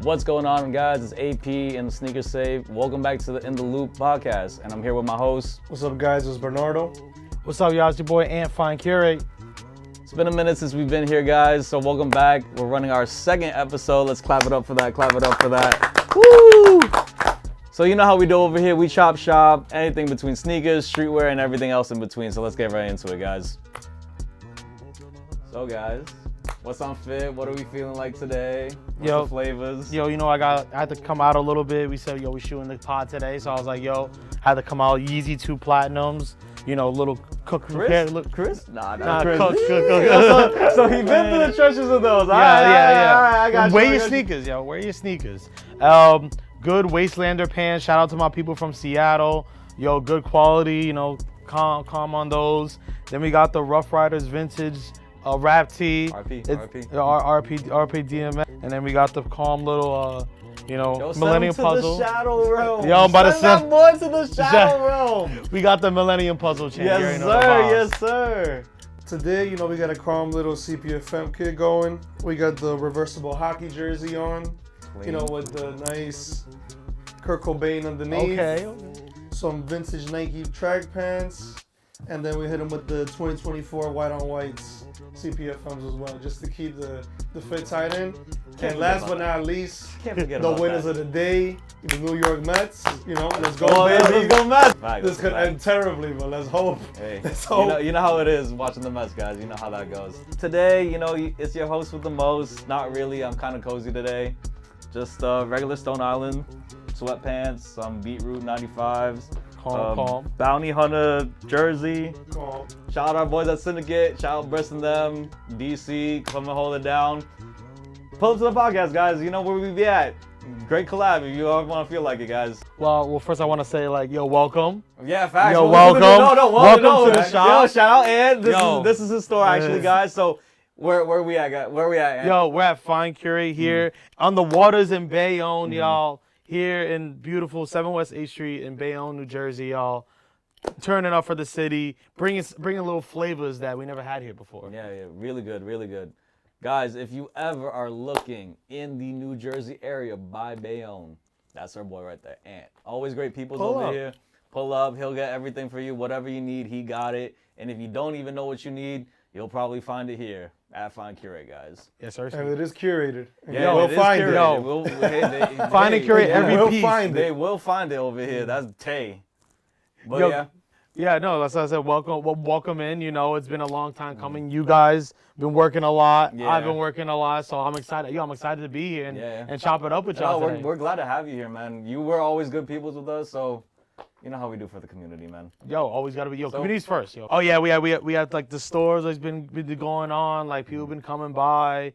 What's going on, guys? It's AP and the Sneaker Save. Welcome back to the In the Loop podcast, and I'm here with my host. What's up, guys? It's Bernardo. What's up, y'all? It's your boy Ant Fine Curate. It's been a minute since we've been here, guys, so welcome back. We're running our second episode. Let's clap it up for that. Clap it up for that. Woo! So you know how we do over here. We chop shop, anything between sneakers, streetwear, and everything else in between. So let's get right into it, guys. So, guys, what's on fit? What are we feeling like today? What's the flavors? Yo, you know, I had to come out a little bit. We said, yo, we shooting the pod today, so I was like, yo, I had to come out. Yeezy 2 Platinums. You know, little cook. Chris? Nah, Chris. Cook. So he been through the trenches of those. Yeah. I got Wear you. your sneakers, yo. Wear your sneakers. Good Wastelander pants. Shout out to my people from Seattle. Yo, good quality. You know, calm on those. Then we got the Rough Riders vintage rap tee. RP DMX. And then we got the calm little Millennium Puzzle. The shadow realm. Yo, I'm about to send more to the shadow realm. We got the Millennium Puzzle chain. Yes, sir. Yes, sir. Today, you know, we got a calm little CPFM kit going. We got the reversible hockey jersey on. Clean. You know, with the nice Kurt Cobain underneath. Okay. Some vintage Nike track pants. And then we hit them with the 2024 white on whites CPFMs as well, just to keep the fit tight in. And last but not least, the winners of the day, the New York Mets. You know, let's go, baby. Let's go Mets. This could end terribly, but let's hope. Hey, let's hope. You know how it is watching the Mets, guys. You know how that goes. Today, you know, it's your host with the most. Not really. I'm kind of cozy today. Just regular Stone Island sweatpants, some Beetroot 95s. Calm. Bounty Hunter jersey. Calm. Shout out our boys at Syndicate. Shout out Briss and them. DC, come and hold it down. Pull up to the podcast, guys. You know where we be at. Great collab if you ever want to feel like it, guys. Well, first I want to say, like, yo, welcome. Yeah, facts. Yo, welcome. Welcome to the shop. Yo, shout out, and this is his store, actually, guys. So where we at, guys? Where we at, Ant? Yo, we're at Fine Curate here on the waters in Bayonne, y'all. Here in beautiful 7 West 8th Street in Bayonne, New Jersey, y'all. Turning up for the city, bringing little flavors that we never had here before. Yeah, really good, really good. Guys, if you ever are looking in the New Jersey area by Bayonne, that's our boy right there, Ant. Always great people over here. Pull up, he'll get everything for you. Whatever you need, he got it. And if you don't even know what you need, you'll probably find it here at Fine Curate, guys. Yes, sir. And it is curated. Yeah, we'll find it. Yo. Find and curate every piece. They will find it over here. That's Tay. But Yeah, no, that's what I said. Welcome in. You know, it's been a long time coming. You guys been working a lot. Yeah. I've been working a lot, so I'm excited. I'm excited to be here and chop it up with y'all today. We're glad to have you here, man. You were always good peoples with us, so you know how we do for the community, man. Yo, always gotta be communities first, yo. Oh yeah, we had like the stores that's been going on. Like people been coming by.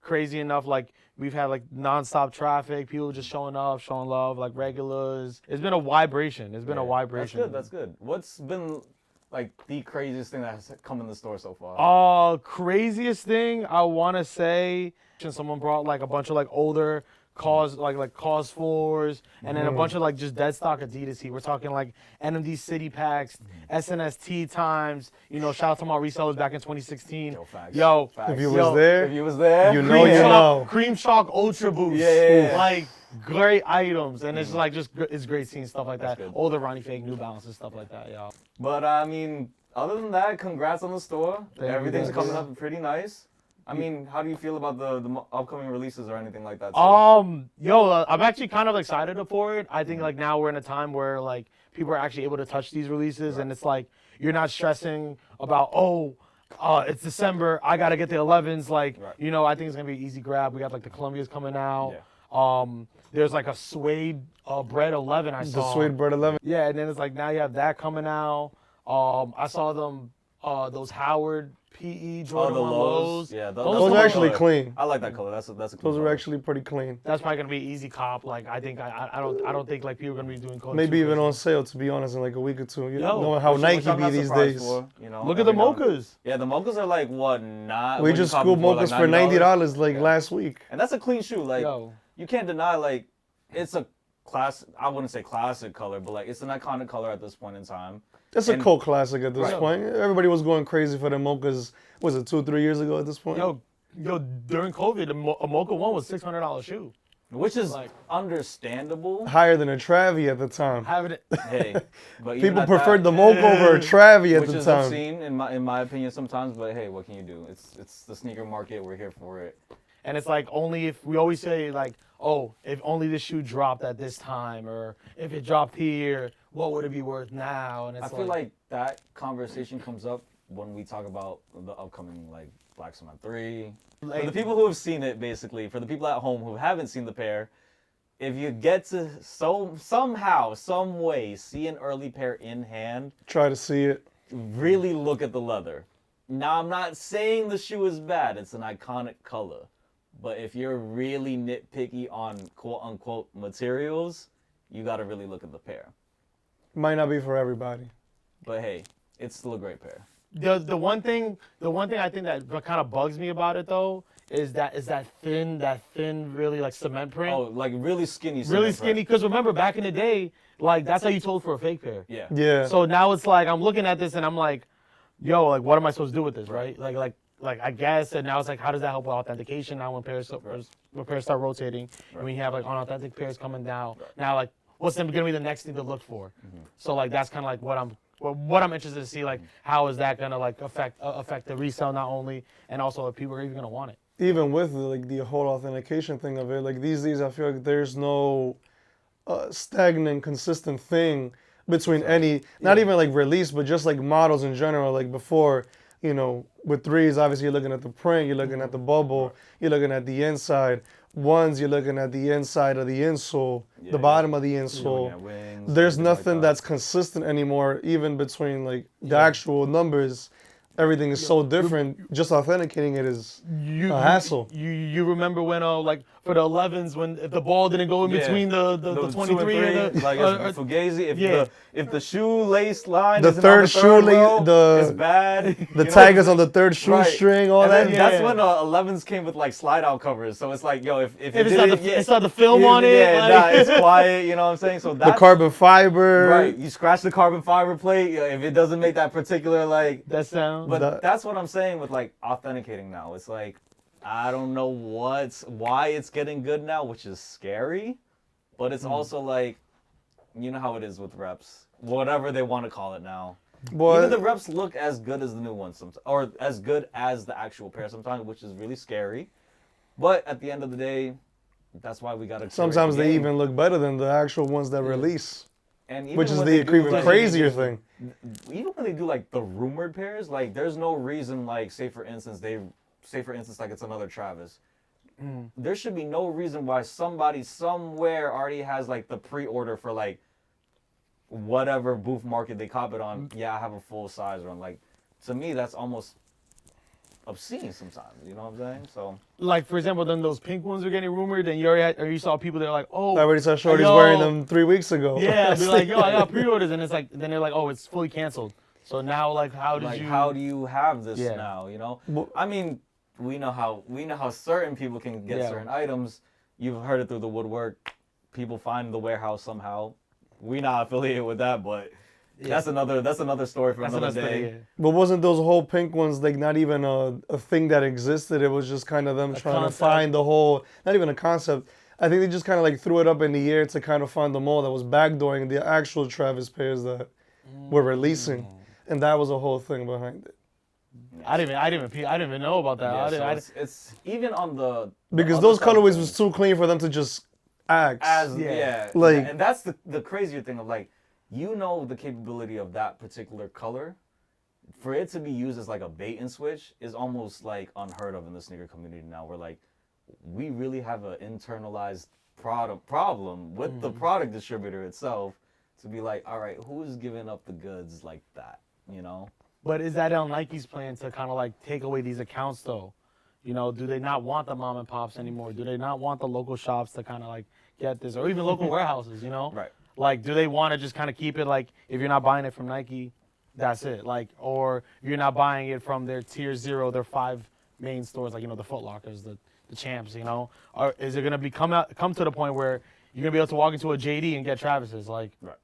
Crazy enough, like we've had like nonstop traffic. People just showing up, showing love, like regulars. It's been a vibration. It's been a vibration. That's good. What's been like the craziest thing that's come in the store so far? Craziest thing I want to say, someone brought like a bunch of like older cause 4s and then a bunch of like just dead stock Adidas heat. We're talking like NMD City Packs, SNST times. You know, shout out to my resellers back in 2016. Yo, facts. If you was there, you know. Cream Chalk Ultra Boost. Yeah. Like great items, and it's like it's great seeing stuff like that. Good. Older Ronnie Fake, New Balance, and stuff like that, y'all. But I mean, other than that, congrats on the store. Everything's coming up pretty nice. I mean, how do you feel about the upcoming releases or anything like that? I'm actually kind of excited for it. I think like now we're in a time where like people are actually able to touch these releases, and it's like you're not stressing about it's December, I gotta get the 11s. Like you know, I think it's gonna be an easy grab. We got like the Columbias coming out. Yeah. There's like a suede Bread 11 I saw. The suede Bread 11. Yeah, and then it's like now you have that coming out. I saw them those Howard PE Jordan 1 lows. Yeah, those are actually clean. I like that color. That's a cool Those color. are actually pretty clean. That's probably gonna be easy cop. Like I think I don't think like people are gonna be doing colors. Maybe even on sale, to be honest, in like a week or two. You know how Nike be these days. Look at the mochas. Yeah, the mochas are like what not. We just scooped mochas for $90 like last week. And that's a clean shoe. Like you can't deny like it's a class. I wouldn't say classic color, but like it's an iconic color at this point in time. It's a cult classic at this point. Everybody was going crazy for the mochas. Was it 2 or 3 years ago at this point? Yo, yo, during COVID, a Mocha 1 was $600 shoe. Which is Like- understandable. Higher than a Travie at the time. Having it. Hey, but even People at preferred that, the Mocha over a Travie at which the is time. obscene in my opinion sometimes. But hey, what can you do? It's the sneaker market. We're here for it. And it's like only if we always say like, oh, if only this shoe dropped at this time, or if it dropped here, what would it be worth now? And it's I feel like that conversation comes up when we talk about the upcoming like Black Cement 3. Like- For the people who have seen it, basically, for the people at home who haven't seen the pair, if you get to somehow, some way, see an early pair in hand, Try to see it. really look at the leather. Now, I'm not saying the shoe is bad. It's an iconic color. But if you're really nitpicky on quote-unquote materials, you got to really look at the pair. Might not be for everybody. But hey, it's still a great pair. the one thing I think that kind of bugs me about it though is that thin really like cement print. Oh, like really skinny. Really cement skinny. print. Because remember back in the day, like that's how you told for a fake pair. Yeah. Yeah. So now it's like I'm looking at this and I'm like, yo, like what am I supposed to do with this, right? Like I guess, and now it's like, how does that help with authentication now when pairs start rotating and we have like unauthentic pairs coming down? Now like, what's going to be the next thing to look for? So like that's kind of like what I'm interested to see, like how is that going to like affect the resale not only, and also if people are even going to want it. Even with like the whole authentication thing of it, like these days I feel like there's no stagnant, consistent thing between any, not even like release, but just like models in general. Like before, you know, with threes, obviously you're looking at the print, you're looking at the bubble, you're looking at the inside. Ones, you're looking at the inside of the insole, the bottom of the insole. Yeah, wings, There's everything like nothing that. that's consistent anymore, even between like the actual numbers. Everything is so different. Just authenticating it is a hassle. You remember when like for the 11s when if the ball didn't go in Yeah. between the 2 and 23 3, and the like it's Fugazi, yeah. if the shoelace line The isn't third on the third row, shoelace- it's bad. The You know? tag is on the third Right. shoestring, all And that. then that's Yeah. when 11s came with like slide out covers. So it's like, yo, if If it's not didn't- it's not the film on it. yeah, like- nah, it's quiet. You know what I'm saying? So The that's carbon fiber. right. You scratch the carbon fiber plate if it doesn't make that particular like. that sound. But that's what I'm saying with like authenticating now. It's like I don't know why it's getting good now, which is scary, but it's also like, you know how it is with reps, whatever they want to call it now. Boy, Even the reps look as good as the new ones sometimes, or as good as the actual pair sometimes, which is really scary. But at the end of the day, that's why we gotta. sometimes curate the they game. even look better than the actual ones that release, And even which is when the they do, even like, crazier thing. even when they do like the rumored pairs, like there's no reason, like say for instance like it's another Travis. There should be no reason why somebody somewhere already has like the pre-order for like whatever booth market they cop it on. Yeah, I have a full size run. Like to me, that's almost obscene sometimes. You know what I'm saying? So like for example, then those pink ones are getting rumored, and you saw people that are like, oh, I already saw shorties yo, wearing them 3 weeks ago. Yeah, they're like, yo, I got pre-orders, and it's like, then they're like, oh, it's fully canceled. So now, like, how do you have this Yeah. now? You know, Well- I mean, we know how certain people can get Yeah. certain items. You've heard it through the woodwork. People find the warehouse somehow. We not affiliated with that, but that's another story for That's another day. thing, But wasn't those whole pink ones like not even a thing that existed? It was just kind of them trying concept. to find the whole, not even a concept. I think they just kind of like threw it up in the air to kind of find the mold that was backdooring the actual Travis pairs that were releasing, and that was a whole thing behind it. I didn't even know about that. Yeah, so it's even on the Because other those side of colorways things. was too clean for them to just axe. Yeah. Like- and that's the crazier thing of like, you know, the capability of that particular color, for it to be used as like a bait and switch is almost like unheard of in the sneaker community now. We're like, we really have an internalized problem with the product distributor itself to be like, all right, who's giving up the goods like that, you know? But is that on Nike's plan to kind of like take away these accounts though? You know, do they not want the mom and pops anymore? Do they not want the local shops to kind of like get this, or even local warehouses? You know, Right. Like, do they want to just kind of keep it like if you're not buying it from Nike, that's it? Like, or you're not buying it from their tier 0, their 5 main stores, like, you know, the Foot Lockers, the Champs, you know? Or is it gonna come to the point where you're gonna be able to walk into a JD and get Travis's? Like, Right.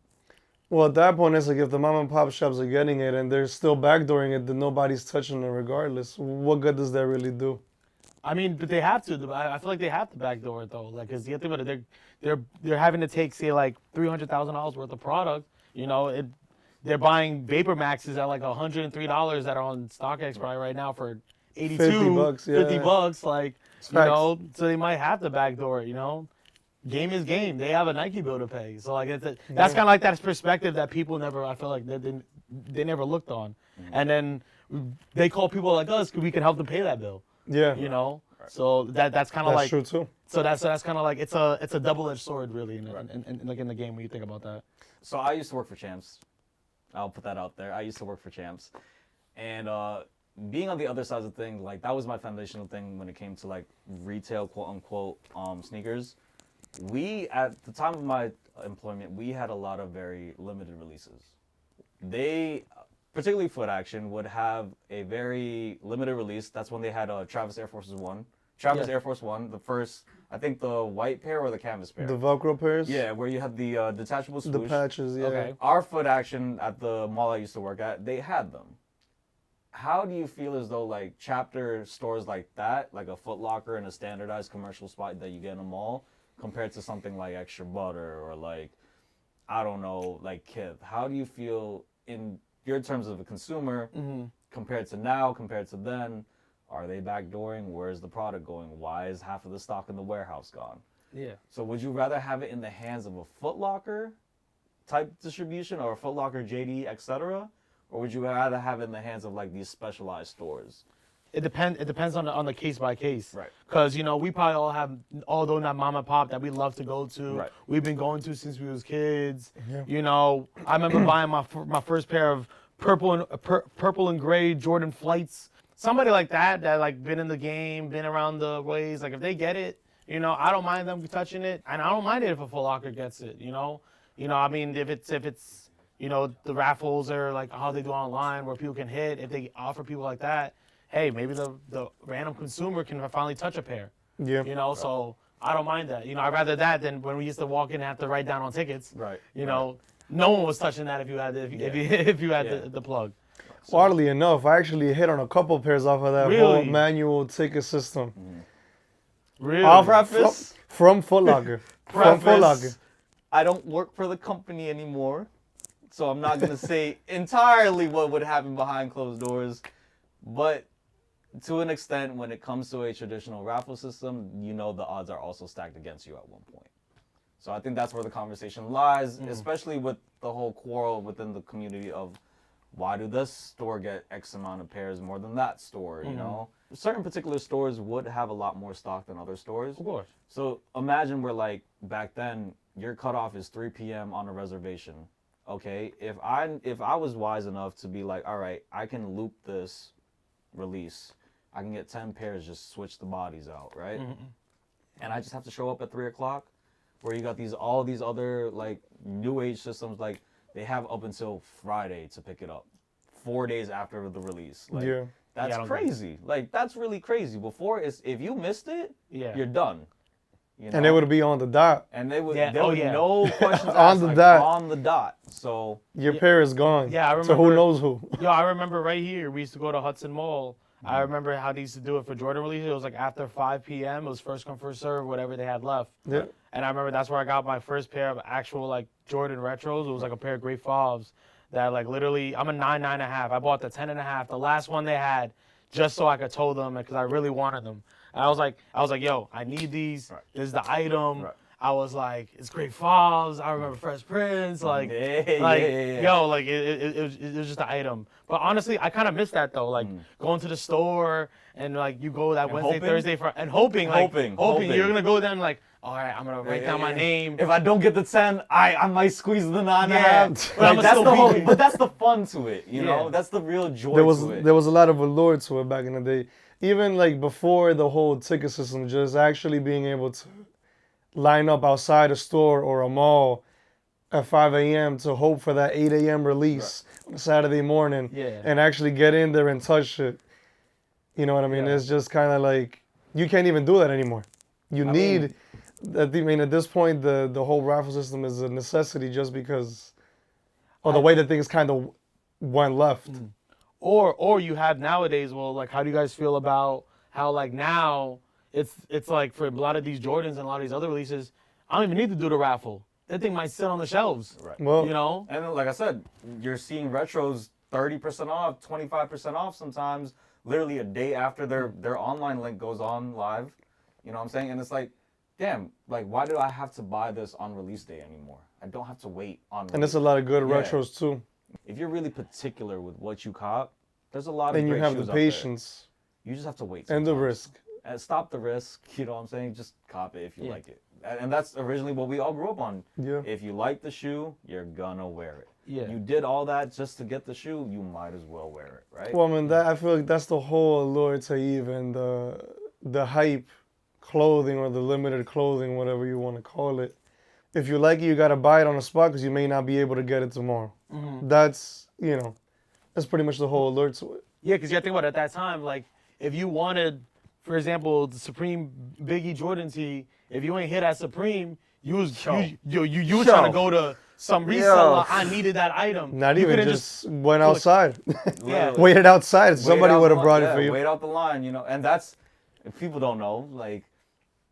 Well, at that point, it's like if the mom and pop shops are getting it and they're still backdooring it, then nobody's touching it regardless. What good does that really do? I mean, but they have to. I feel like they have to backdoor it though, like, cause you have to think about it. They're having to take, say, like $300,000 worth of product. You know, they're buying Vapor Maxes at like $103 that are on StockX probably right now for 82, 50 bucks, yeah. 50 bucks. Like, you Facts. know, so they might have to backdoor it. You know, game is game. They have a Nike bill to pay. So like, that's kind of like that perspective that people never. I feel like they never looked on, and then they call people like us because we can help them pay that bill. Yeah. You know, so that's kind of like true too. So that's kind of like it's a double-edged sword really in like in the game when you think about that. So I used to work for Champs. I'll put that out there. I used to work for Champs, and being on the other side of things, like that was my foundational thing when it came to like retail, quote unquote, sneakers. We at the time of my employment, we had a lot of very limited releases. They, particularly Foot Action, would have a very limited release. That's when they had Travis Air Force One. Travis Air Force One, the first, I think the white pair or the canvas pair? The Velcro pairs? Yeah, where you had the detachable swoosh. The patches, yeah. Okay. Our Foot Action at the mall I used to work at, they had them. How do you feel as though like chapter stores like that, like a Foot Locker and a standardized commercial spot that you get in a mall, compared to something like Extra Butter or like, I don't know, like Kith? How do you feel in your terms of a consumer compared to now, compared to then? Are they backdooring? Where's the product going? Why is half of the stock in the warehouse gone? Yeah. So would you rather have it in the hands of a Foot Locker type distribution or a Foot Locker, JD, etc., or would you rather have it in the hands of like these specialized stores? It depends on the case by case. Right. Because you know we probably all have, although not mom and pop that we love to go to. Right. We've been going to since we was kids. Yeah. You know, I remember buying my first pair of purple and gray Jordan Flights. Somebody like that like been in the game, been around the ways. Like if they get it, you know, I don't mind them touching it, and I don't mind it if a Foot Locker gets it. You know, I mean if it's you know the raffles or like how they do online where people can hit. If they offer people like that, hey, maybe the random consumer can finally touch a pair. Yeah. You know, so I don't mind that. You know, I'd rather that than when we used to walk in and have to write down on tickets. Right. You know, no one was touching that if you had if you had the plug. So, oddly enough, I actually hit on a couple pairs off of that whole manual ticket system. Really? Preface? From Foot Locker. From Foot Locker. I don't work for the company anymore, so I'm not going to say entirely what would happen behind closed doors, but to an extent, when it comes to a traditional raffle system, you know the odds are also stacked against you at one point. So I think that's where the conversation lies, especially with the whole quarrel within the community of why do this store get X amount of pairs more than that store, you know? Certain particular stores would have a lot more stock than other stores. Of course. So imagine where like back then, your cutoff is 3 p.m. on a reservation. Okay, if I was wise enough to be like, all right, I can loop this release. I can get 10 pairs, just switch the bodies out, right? And I just have to show up at 3 o'clock where you got all these other like new age systems, like they have up until Friday to pick it up, 4 days after the release. Like, Yeah. that's crazy. Like that's really crazy. Before, if you missed it, you're done. You know? And they would be on the dot. And they would, Yeah. no questions On asked, the like, dot. on the dot. So Your pair is gone. Yeah, I remember. So who knows who? Yo, I remember right here, we used to go to Hudson Mall. I remember how they used to do it for Jordan releases. It was like after 5 p.m. It was first come, first serve, whatever they had left. Yeah. And I remember that's where I got my first pair of actual like Jordan retros. It was like a pair of Great Favs that like literally, I'm a 9.5. I bought the 10.5, the last one they had, just so I could tow them because I really wanted them. And I was like, yo, I need these. Right. This is the item. Right. I was like, it's Great Favs. I remember Fresh Prince. Like, Yeah. yo, like it was just an item. But honestly, I kind of miss that though. Like going to the store and like you go that And Wednesday, hoping? Thursday, and hoping Hoping. you're gonna go there and like, all right, I'm gonna write down my name. If I don't get the 10, I might squeeze the 9.5. Yeah, Like, but I'ma that's still the whole, beat it. but that's the fun to it, you know? Yeah. That's the real joy to it. There was a lot of allure to it back in the day. Even like before the whole ticket system, just actually being able to line up outside a store or a mall at 5 a.m. to hope for that 8 a.m. release on a Saturday morning and actually get in there and touch it. You know what I mean? Yeah. It's just kind of like, you can't even do that anymore. I mean, at this point, the whole raffle system is a necessity just because of the way that things kind of went left. Or you have nowadays, well, like, how do you guys feel about how like now it's like for a lot of these Jordans and a lot of these other releases, I don't even need to do the raffle. That thing might sit on the shelves. Right. Well, You know? And then, like I said, you're seeing retros 30% off, 25% off sometimes, literally a day after their online link goes on live. You know what I'm saying? And it's like, damn, like, why do I have to buy this on release day anymore? I don't have to wait on release. and there's a lot of good Yeah. retros too. If you're really particular with what you cop, there's a lot of And you great have shoes the out there. patience You just have to wait and the sometimes. risk. And stop the risk, you know what I'm saying? Just cop it if you Yeah. like it. And that's originally what we all grew up on. Yeah. If you like the shoe, you're gonna wear it. Yeah. You did all that just to get the shoe, you might as well wear it, right? Well, I mean, I feel like that's the whole allure to even the hype clothing or the limited clothing, whatever you want to call it. If you like it, you gotta buy it on the spot because you may not be able to get it tomorrow. That's that's pretty much the whole allure to it. Yeah, because you got to think about it, at that time, like, if you wanted, for example, the Supreme Biggie Jordan tee, if you ain't hit at Supreme, you was trying to go to some reseller. I needed that item. Not You even couldn't just went outside, Yeah. waited outside. Somebody Wait out would have the brought line- it for yeah, you. Wait out the line, you know, and that's, if people don't know, like,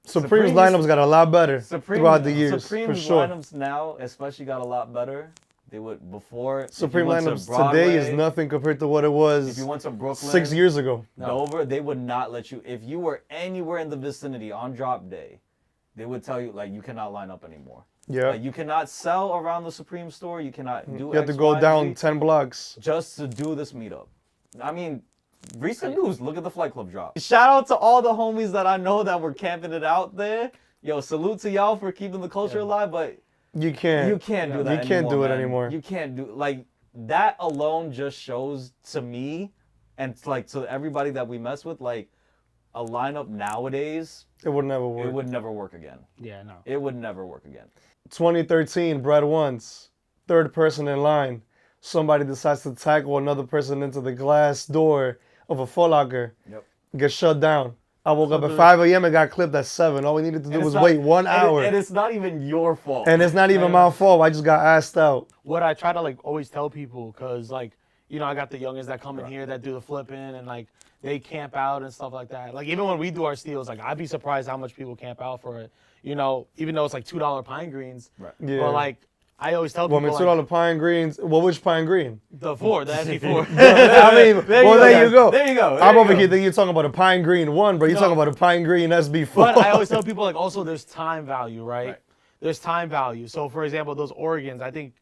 Supreme's Supreme's- lineups got a lot better throughout the years, Supreme's for sure. lineups now especially got a lot better. They would before. if you Supreme went to lineups Broadway, today is nothing compared to what it If was you went to Brooklyn 6 years ago. Dover, they would not let you. If you were anywhere in the vicinity on drop day, they would tell you like you cannot line up anymore. Yeah, Like, you cannot sell around the Supreme store. You cannot do. you have to X, go Y, down Z 10 blocks. just to do this meetup. I mean, recent news. Look at the Flight Club drop. Shout out to all the homies that I know that were camping it out there. Yo, salute to y'all for keeping the culture alive, but You can't. you can't do that. You can't do it man. anymore. You can't do like that alone. Just shows to me and like to everybody that we mess with, like a lineup nowadays, It would never work. it would never work again. Yeah, no. It would never work again. 2013, Brad once, third person in line. Somebody decides to tackle another person into the glass door of a Foot Locker. Yep. Get shut down. I woke up at 5 a.m. and got clipped at 7. All we needed to do was wait 1 hour. And it's not even your fault. And it's not even my fault. I just got asked out. What I try to like always tell people, because like, you know, I got the youngest that come in here that do the flipping and like they camp out and stuff like that. Like even when we do our steals, like I'd be surprised how much people camp out for it. You know, even though it's like $2 pine greens. Right. Yeah. But like I always tell Well, I people mean, like, $2 pine greens. Well, which pine green? the SB4. I mean, there you go. There you go. I'm over here thinking you're talking about a pine green one, but you're talking about a pine green SB4. But I always tell people like also there's time value, right? Right. There's time value. So for example, those Oregons, I think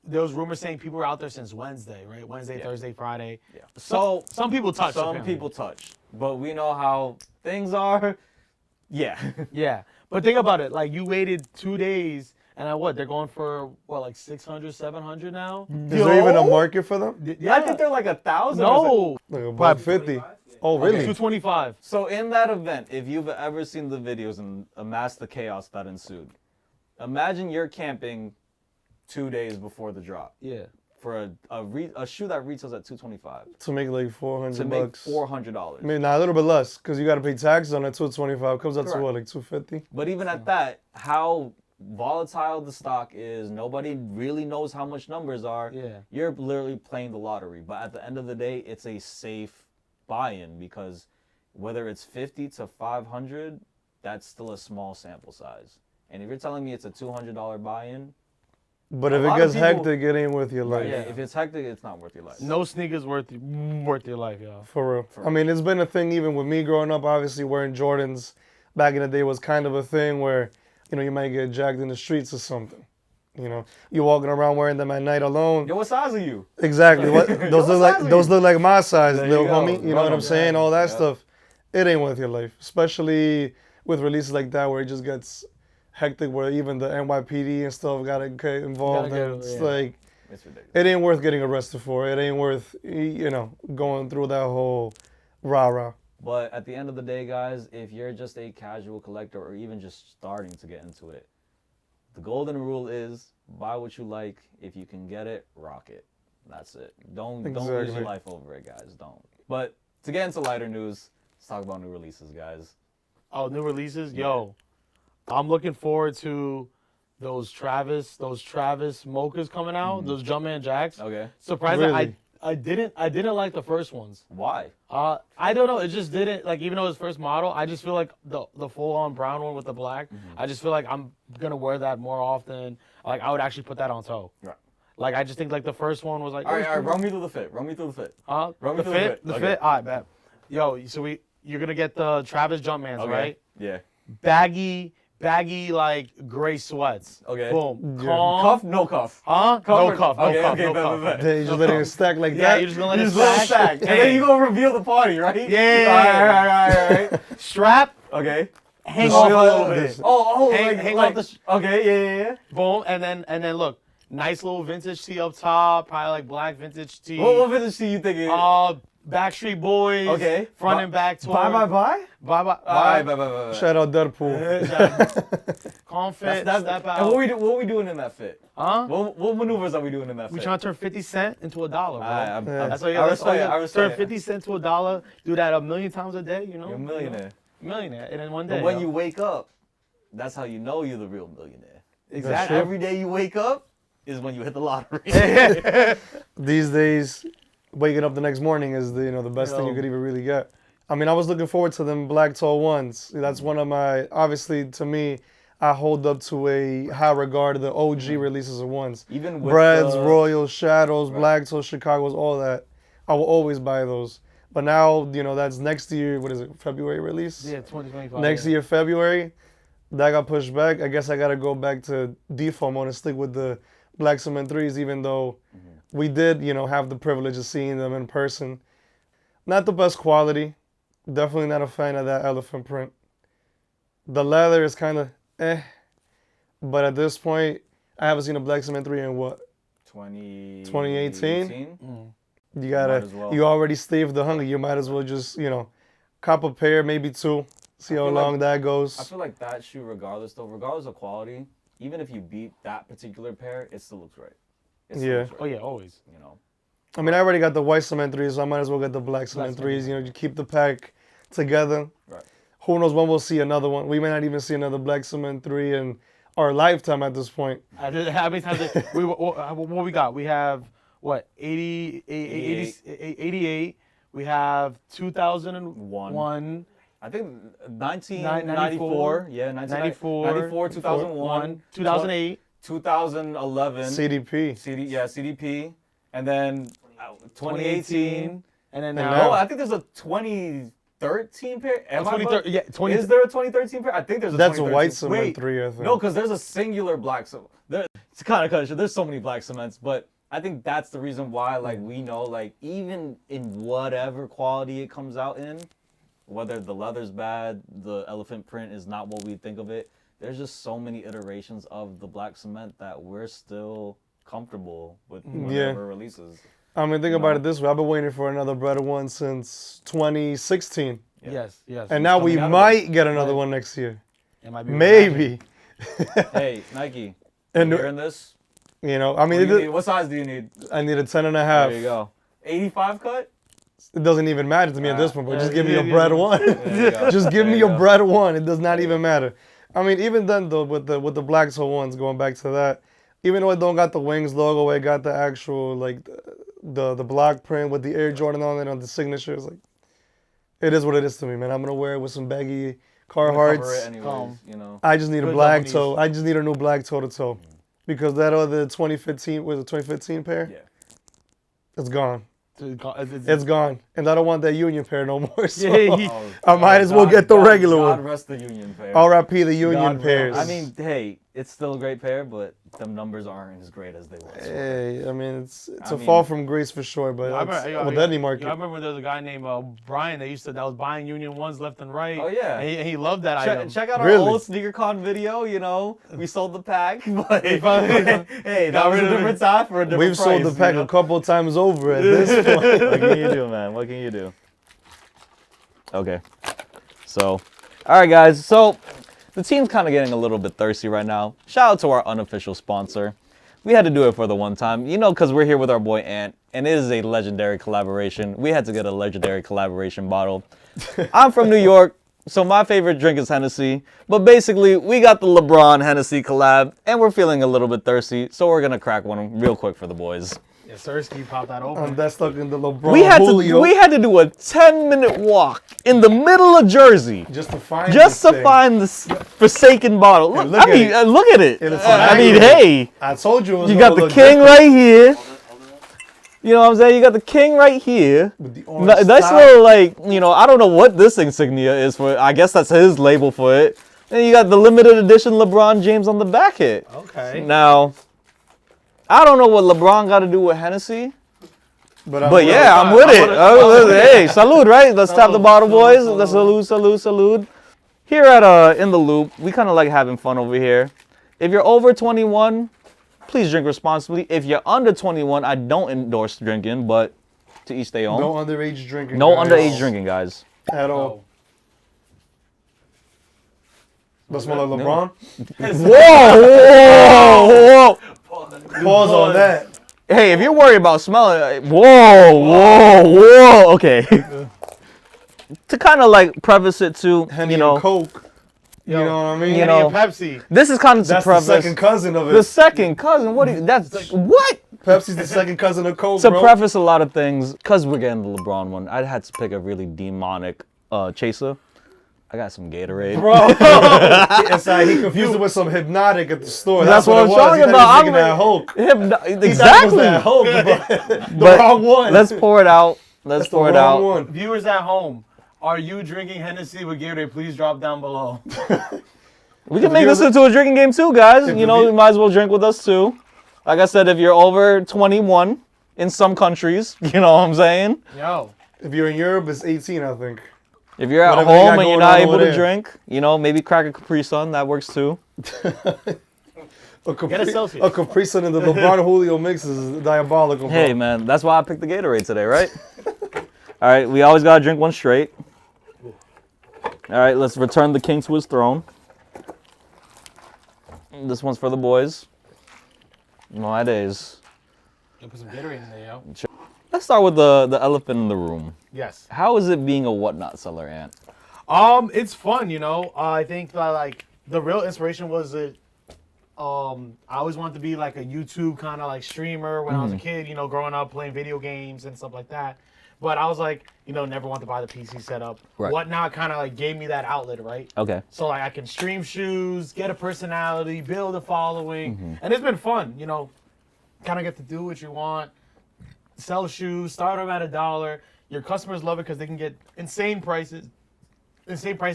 there was rumors saying people were out there since Wednesday, right? Wednesday, Thursday, Friday. Yeah. So some people touch. Some apparently. people touch, but we know how things are. Yeah. Yeah, but think about it. Like you waited 2 days, and what? They're going for what, like 600, 700 now? Is there even a market for them? Yeah, I think they're like 1,000. no. Like about 50. Oh, really? 225. So in that event, if you've ever seen the videos and amassed the chaos that ensued, imagine you're camping 2 days before the drop Yeah. for a shoe that retails at $225 To make like 400 to make bucks. $400. I mean, nah, a little bit less because you got to pay taxes on that 225. Comes up to Correct. what, like 250? But even at that, how volatile the stock is, nobody really knows how much numbers are. Yeah. You're literally playing the lottery. But at the end of the day, it's a safe buy-in because whether it's 50 to 500, that's still a small sample size. And if you're telling me it's a $200 buy-in, But A if it lot of gets people- hectic, it ain't worth your life. Yeah. if it's hectic, it's not worth your life. No sneakers worth your life, y'all. For real. I mean, it's been a thing even with me growing up. Obviously, wearing Jordans back in the day was kind of a thing where, you might get jacked in the streets or something. You're walking around wearing them at night alone. Yo, what size are you? Exactly. Those look like my size, There little you go. homie. You know Run what I'm 'em. saying? All that Yeah. stuff. It ain't worth your life, especially with releases like that where it just gets hectic, where even the NYPD and stuff gotta get involved. Gotta And get- it's yeah. like It's ridiculous. it ain't worth getting arrested for. It ain't worth going through that whole rah-rah. But at the end of the day, guys, if you're just a casual collector or even just starting to get into it, the golden rule is buy what you like. If you can get it, rock it. That's it. Don't lose your Exactly. life over it, guys. Don't. But to get into lighter news, let's talk about new releases, guys. Oh, new releases? Yo, I'm looking forward to those Travis mochas coming out, those Jumpman Jacks. Okay. Surprisingly, Really? I didn't like the first ones. Why? I don't know. It just didn't like, even though it was first model. I just feel like the full on brown one with the black. I just feel like I'm gonna wear that more often. Like I would actually put that on toe. Right. Like I just think like the first one was like. All right. Run me through the fit. Run me through the fit. Run me the through fit. the fit. The fit. All right, bet. Yo, so you're gonna get the Travis Jumpmans, Okay. right? Yeah. Baggy like gray sweats. Okay. Boom. Yeah. Calm. Cuff? No cuff. Huh? Cuff No or- cuff. No okay, cuff. okay, No bet, cuff. bet, bet. Then you just letting it stack like Yeah, that. you're just gonna let You it just let it stack. stack. And then you gonna reveal the party, right? Yeah. All right. Strap. Okay. Hang Just off a feel little it. bit. Oh, Hang off the. Okay, yeah. Boom, and then look, nice little vintage tee up top, probably like black vintage tee. What vintage tee you thinking? Backstreet Boys. Okay. Front and back tour. Bye. Bye. All right, bye. Shout out Deadpool. Calm fit, That's step out. And what we doing in that fit? Huh? What maneuvers are we doing in that fit? We trying to turn 50 cent into $1, bro. That's what I respect it. I Turn respect it. 50 cent to $1. Do that a million times a day, you know? You're a millionaire. Millionaire, and in one day. But when yo. you wake up, that's how you know you're the real millionaire. exactly. Every day you wake up is when you hit the lottery. These days, waking up the next morning is the best thing you could even really get. I mean, I was looking forward to them black toe ones. That's one of my, obviously to me, I hold up to a high regard the OG releases of ones. Even with Breads, the- Royals, Shadows, Black Toe, Chicago's, all that. I will always buy those. But now, that's next year, what is it, February release? Yeah, 2025. Next year, February, that got pushed back. I guess I got to go back to default mode and stick with the Black Cement 3s, even though we did, have the privilege of seeing them in person. Not the best quality. Definitely not a fan of that elephant print. The leather is kind of but at this point, I haven't seen a Black Cement 3 in what? 2018? You gotta, Might as well. you already staved the hunger. You might as well just, cop a pair, maybe two. See how feel long like- that I goes. feel like that shoe, regardless of quality, even if you beat that particular pair, it still looks right. It still Yeah. looks right, Oh, yeah, always. I mean, I already got the white cement 3s, so I might as well get the black cement 3s. You keep the pack together. Right. Who knows when we'll see another one. We may not even see another black cement 3 in our lifetime at this point. How many times what we got? We have, what, 88. We have 2001. I think 1994. Yeah, 1994, 2001, 2008. 2011. CDP. CDP. And then 2018. And then And now. now- Oh, I think there's a 2013 pair. Am I 2013. bu- Yeah, 20. Is there a 2013 pair? I think there's a That's a 2013. white cement Wait, 3, I think. No, because there's a singular black cement. It's kind of cushion. There's so many black cements, but I think that's the reason why, we know, even in whatever quality it comes out in, whether the leather's bad, the elephant print is not what we think of it, there's just so many iterations of the black cement that we're still comfortable with whatever releases. I mean, think about it this way. I've been waiting for another better one since 2016. Yes. And now we coming out of might get another one next year. It might be Maybe. Hey, Nike, And you hearing this? I mean, What size do you need? I need a 10 and a half. There you go. 85 cut? It doesn't even matter to me at this point, but just give me a yeah, bread yeah. one. There you go. Just give There me you a go. bread one. It does not even matter. I mean, even then though, with the black toe ones, going back to that, even though it don't got the Wings logo, it got the actual the block print with the Air Jordan on it on the signatures. It is what it is to me, man. I'm gonna wear it with some baggy Cover it Carhartts. anyways, I just need a Good black Japanese. toe. I just need a new black toe to toe, because that other 2015 was a 2015 pair. Yeah. It's gone. It's It's gone, and I don't want that Union pair no more. So Yeah, I might as well get the regular God one. rest the Union pair. R.I.P. the Union God pairs. rest. I mean, hey, it's still a great pair, but them numbers aren't as great as they once were. Hey, I mean, it's I a mean- fall from grace for sure, but I it's remember, with any market. I remember there was a guy named Brian that was buying Union ones left and right. Oh, yeah. and he loved that item. Check out our Really? old SneakerCon video. We sold the pack, but hey, finally- that was a rid of different time for a different We've sold the price, pack a couple times over at this point. What can you do, man? What can you do? Okay. So, all right, guys. So, the team's kind of getting a little bit thirsty right now. Shout out to our unofficial sponsor. We had to do it for the one time, because we're here with our boy Ant, and it is a legendary collaboration. We had to get a legendary collaboration bottle. I'm from New York, so my favorite drink is Hennessy. But basically, we got the LeBron Hennessy collab, and we're feeling a little bit thirsty, so we're going to crack one real quick for the boys. Yeah, Sirski popped that open. I'm that stuck in the LeBron We had to do a 10-minute walk in the middle of Jersey just to find this forsaken bottle. Look, look at it. Look at it. It is I mean, immaculate. hey, I told you it was you gonna got the look king different right here. You know what I'm saying? You got the king right here. with the orange Nice top. little, like, you know, I don't know what this insignia is for. I guess that's his label for it. And you got the limited edition LeBron James on the back hit. Okay. Now, I don't know what LeBron got to do with Hennessy. But Yeah, I'm with it. Hey, salute, right? Let's tap the bottle, boys. Let's salute. Here at In the Loop, we kind of like having fun over here. If you're over 21, please drink responsibly. If you're under 21, I don't endorse drinking, but to each their own. no underage drinking. No guys. underage drinking, guys. At all. Let's smell like LeBron. Whoa. Pause on that. Hey, if you're worried about smelling, whoa. Okay. To kind of like preface it to, Henny you know, and Coke. You know what I mean? You know, and Pepsi. this is kind of to That's the preface. second cousin of it. The second cousin. What? That's what? Pepsi's the second cousin of Coke, To bro. preface a lot of things, because we're getting the LeBron one, I had to pick a really demonic chaser. I got some Gatorade. Bro, it's like he confused it with some hypnotic at the store. That's what I'm it was. talking He about. thought he I'm was that Hulk. He thought it was Exactly. that Hulk, but the But wrong one. let's pour it out. Let's That's the pour it wrong out. one. Viewers at home, are you drinking Hennessy with Gatorade? Please drop down below. We can make this into a drinking game too, guys. If You the know, view- you might as well drink with us too. Like I said, if you're over 21 in some countries, you know what I'm saying? Yo. If you're in Europe, it's 18, I think. If you're at Whatever they got home and you're going not on able over to there. drink, you know, maybe crack a Capri Sun, that works too. A Capri, Get a Celsius. A Capri Sun and the LeBron Julio mix is diabolical, bro. Hey, man, that's why I picked the Gatorade today, right? All right, we always got to drink one straight. All right, let's return the king to his throne. This one's for the boys. My days. Put some Gatorade in there, yo. Let's start with the elephant in the room. Yes. How is it being a whatnot seller, Ant? It's fun, you know. I think that like the real inspiration was that I always wanted to be like a YouTube kind of like streamer when I was a kid, you know, growing up playing video games and stuff like that. But I was like, you know, never wanted to buy the PC setup. Right. Whatnot kind of like gave me that outlet, right? Okay. So like I can stream shoes, get a personality, build a following, and it's been fun, you know. Kind of get to do what you want, sell shoes, start them at $1. Your customers love it because they can get insane prices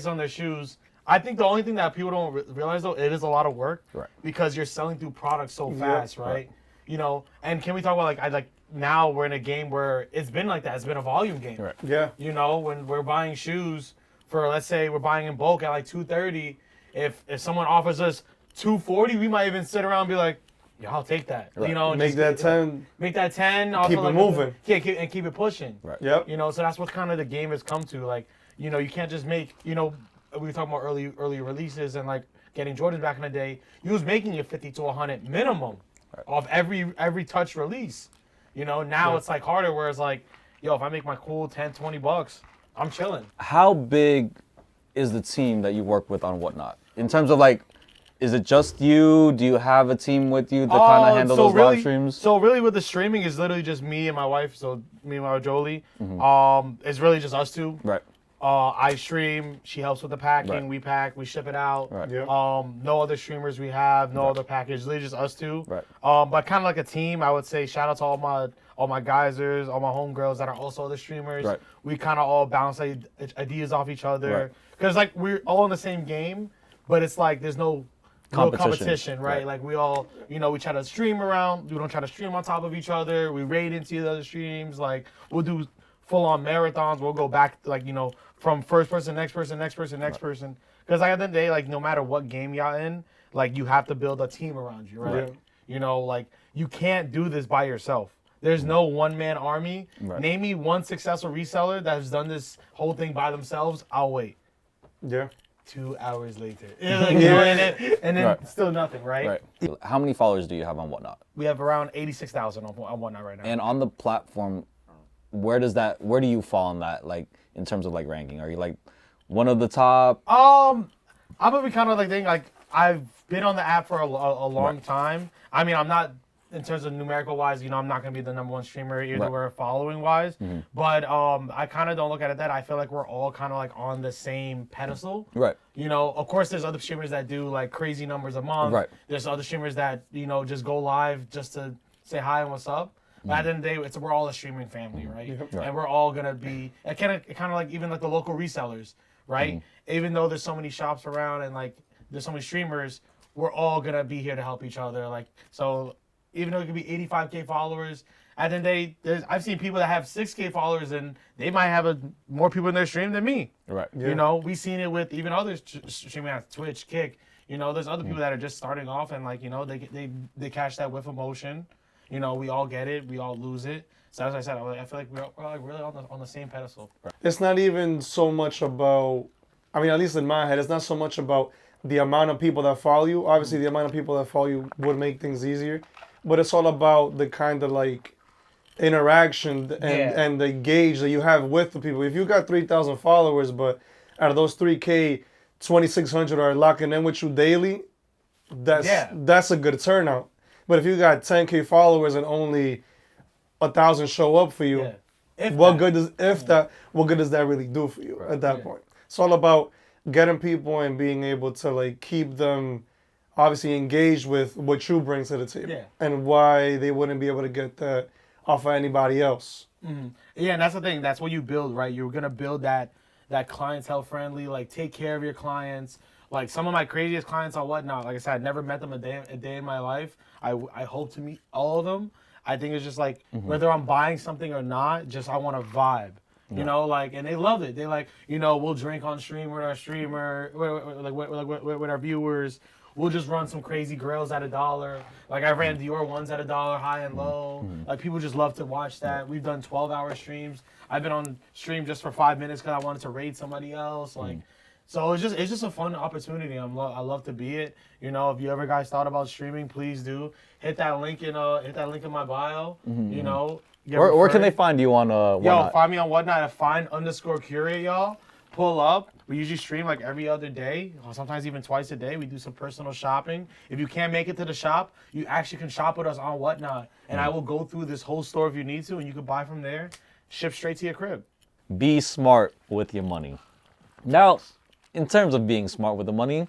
on their shoes. I think the only thing that people don't realize though, it is a lot of work, Right. because you're selling through products so fast, right? You know, and can we talk about like now we're in a game where it's been like that. It's been a volume game. Right. Yeah. You know, when we're buying shoes for, let's say we're buying in bulk at like $230, if someone offers us $240, we might even sit around and be like, yeah, I'll take that. Right. You know, and Make just that 10. Make that 10. Keep it moving. Yeah, and keep it pushing. Right. Yep. You know, so that's what kind of the game has come to. Like, you know, you can't just make, you know, we were talking about early releases and like getting Jordans back in the day. You was making your 50 to 100 minimum of every touch release. You know, now it's like harder where it's like, yo, if I make my cool 10, 20 bucks, I'm chilling. How big is the team that you work with on Whatnot? In terms of like, is it just you? Do you have a team with you to kind of handle those live streams? So really with the streaming is literally just me and my wife. So me and my wife Jolie. It's really just us two. Right. I stream. She helps with the packing. Right. We pack. We ship it out. Right. Yep. No other streamers we have. No other package. Literally just us two. Right. But kind of like a team. I would say shout out to all my geysers, all my homegirls that are also other streamers. Right. We kind of all bounce ideas off each other. Right. Because like we're all in the same game, but it's like there's no real competition, right? Like we all, you know, we try to stream around. We don't try to stream on top of each other. We raid into the other streams. Like we'll do full-on marathons. We'll go back, like, you know, from first person, next person, next person, next person. Because like, at the end of the day, like no matter what game y'all in, like you have to build a team around you, right? Yeah. You know, like you can't do this by yourself. There's no one-man army. Right. Name me one successful reseller that has done this whole thing by themselves. I'll wait. Yeah. 2 hours later. Like, you know, and then Right. still nothing, right? Right. How many followers do you have on Whatnot? We have around 86,000 on Whatnot right now. And on the platform, where do you fall on that? Like in terms of like ranking, are you like one of the top? I'm gonna be kind of like thinking like I've been on the app for a long time. I mean, I'm not in terms of numerical wise, I'm not gonna be the #1 streamer either way following wise. But I kind of don't look at it that. I feel like we're all kind of like on the same pedestal. Right. Of course, there's other streamers that do like crazy numbers a month. Right. There's other streamers that just go live just to say hi and what's up. But at the end of the day, we're all a streaming family, right? And we're all gonna be kind of like even like the local resellers, right? Even though there's so many shops around and like there's so many streamers, we're all gonna be here to help each other. Like so. Even though it could be 85K followers, at the end of the day, I've seen people that have 6K followers and they might have more people in their stream than me. Right. Yeah. We've seen it with even other streaming apps, Twitch, Kick. There's other people that are just starting off and like, they catch that whiff of motion. We all get it, we all lose it. So as I said, I feel like we're like really on the same pedestal. It's not even so much about, I mean, at least in my head, it's not so much about the amount of people that follow you. Obviously, the amount of people that follow you would make things easier. But it's all about the kind of like interaction and the gauge that you have with the people. If you got 3,000 followers, but out of those 3K, 2,600 are locking in with you daily, that's a good turnout. But if you got 10K followers and only 1,000 show up for you, what good does that really do for you at that point? It's all about getting people and being able to like keep them obviously engaged with what you bring to the table and why they wouldn't be able to get that off of anybody else. Yeah, and that's the thing. That's what you build, right? You're gonna build that clientele friendly, like take care of your clients. Like some of my craziest clients or whatnot. Like I said, I never met them a day in my life. I hope to meet all of them. I think it's just like whether I'm buying something or not, just I want to vibe. And they love it. They like, we'll drink on stream with our streamer, with our viewers. We'll just run some crazy grills at $1. Like I ran Dior ones at $1, high and low. Like people just love to watch that. We've done 12-hour streams. I've been on stream just for 5 minutes because I wanted to raid somebody else. Like, so it's just a fun opportunity. I love to be it. If you ever guys thought about streaming, please do hit that link in my bio. Where can they find you on Whatnot? Find me on Whatnot at find_curate, y'all. Pull up. We usually stream like every other day, or sometimes even twice a day. We do some personal shopping. If you can't make it to the shop, you actually can shop with us on Whatnot. And I will go through this whole store if you need to, and you can buy from there, ship straight to your crib. Be smart with your money. Now, in terms of being smart with the money,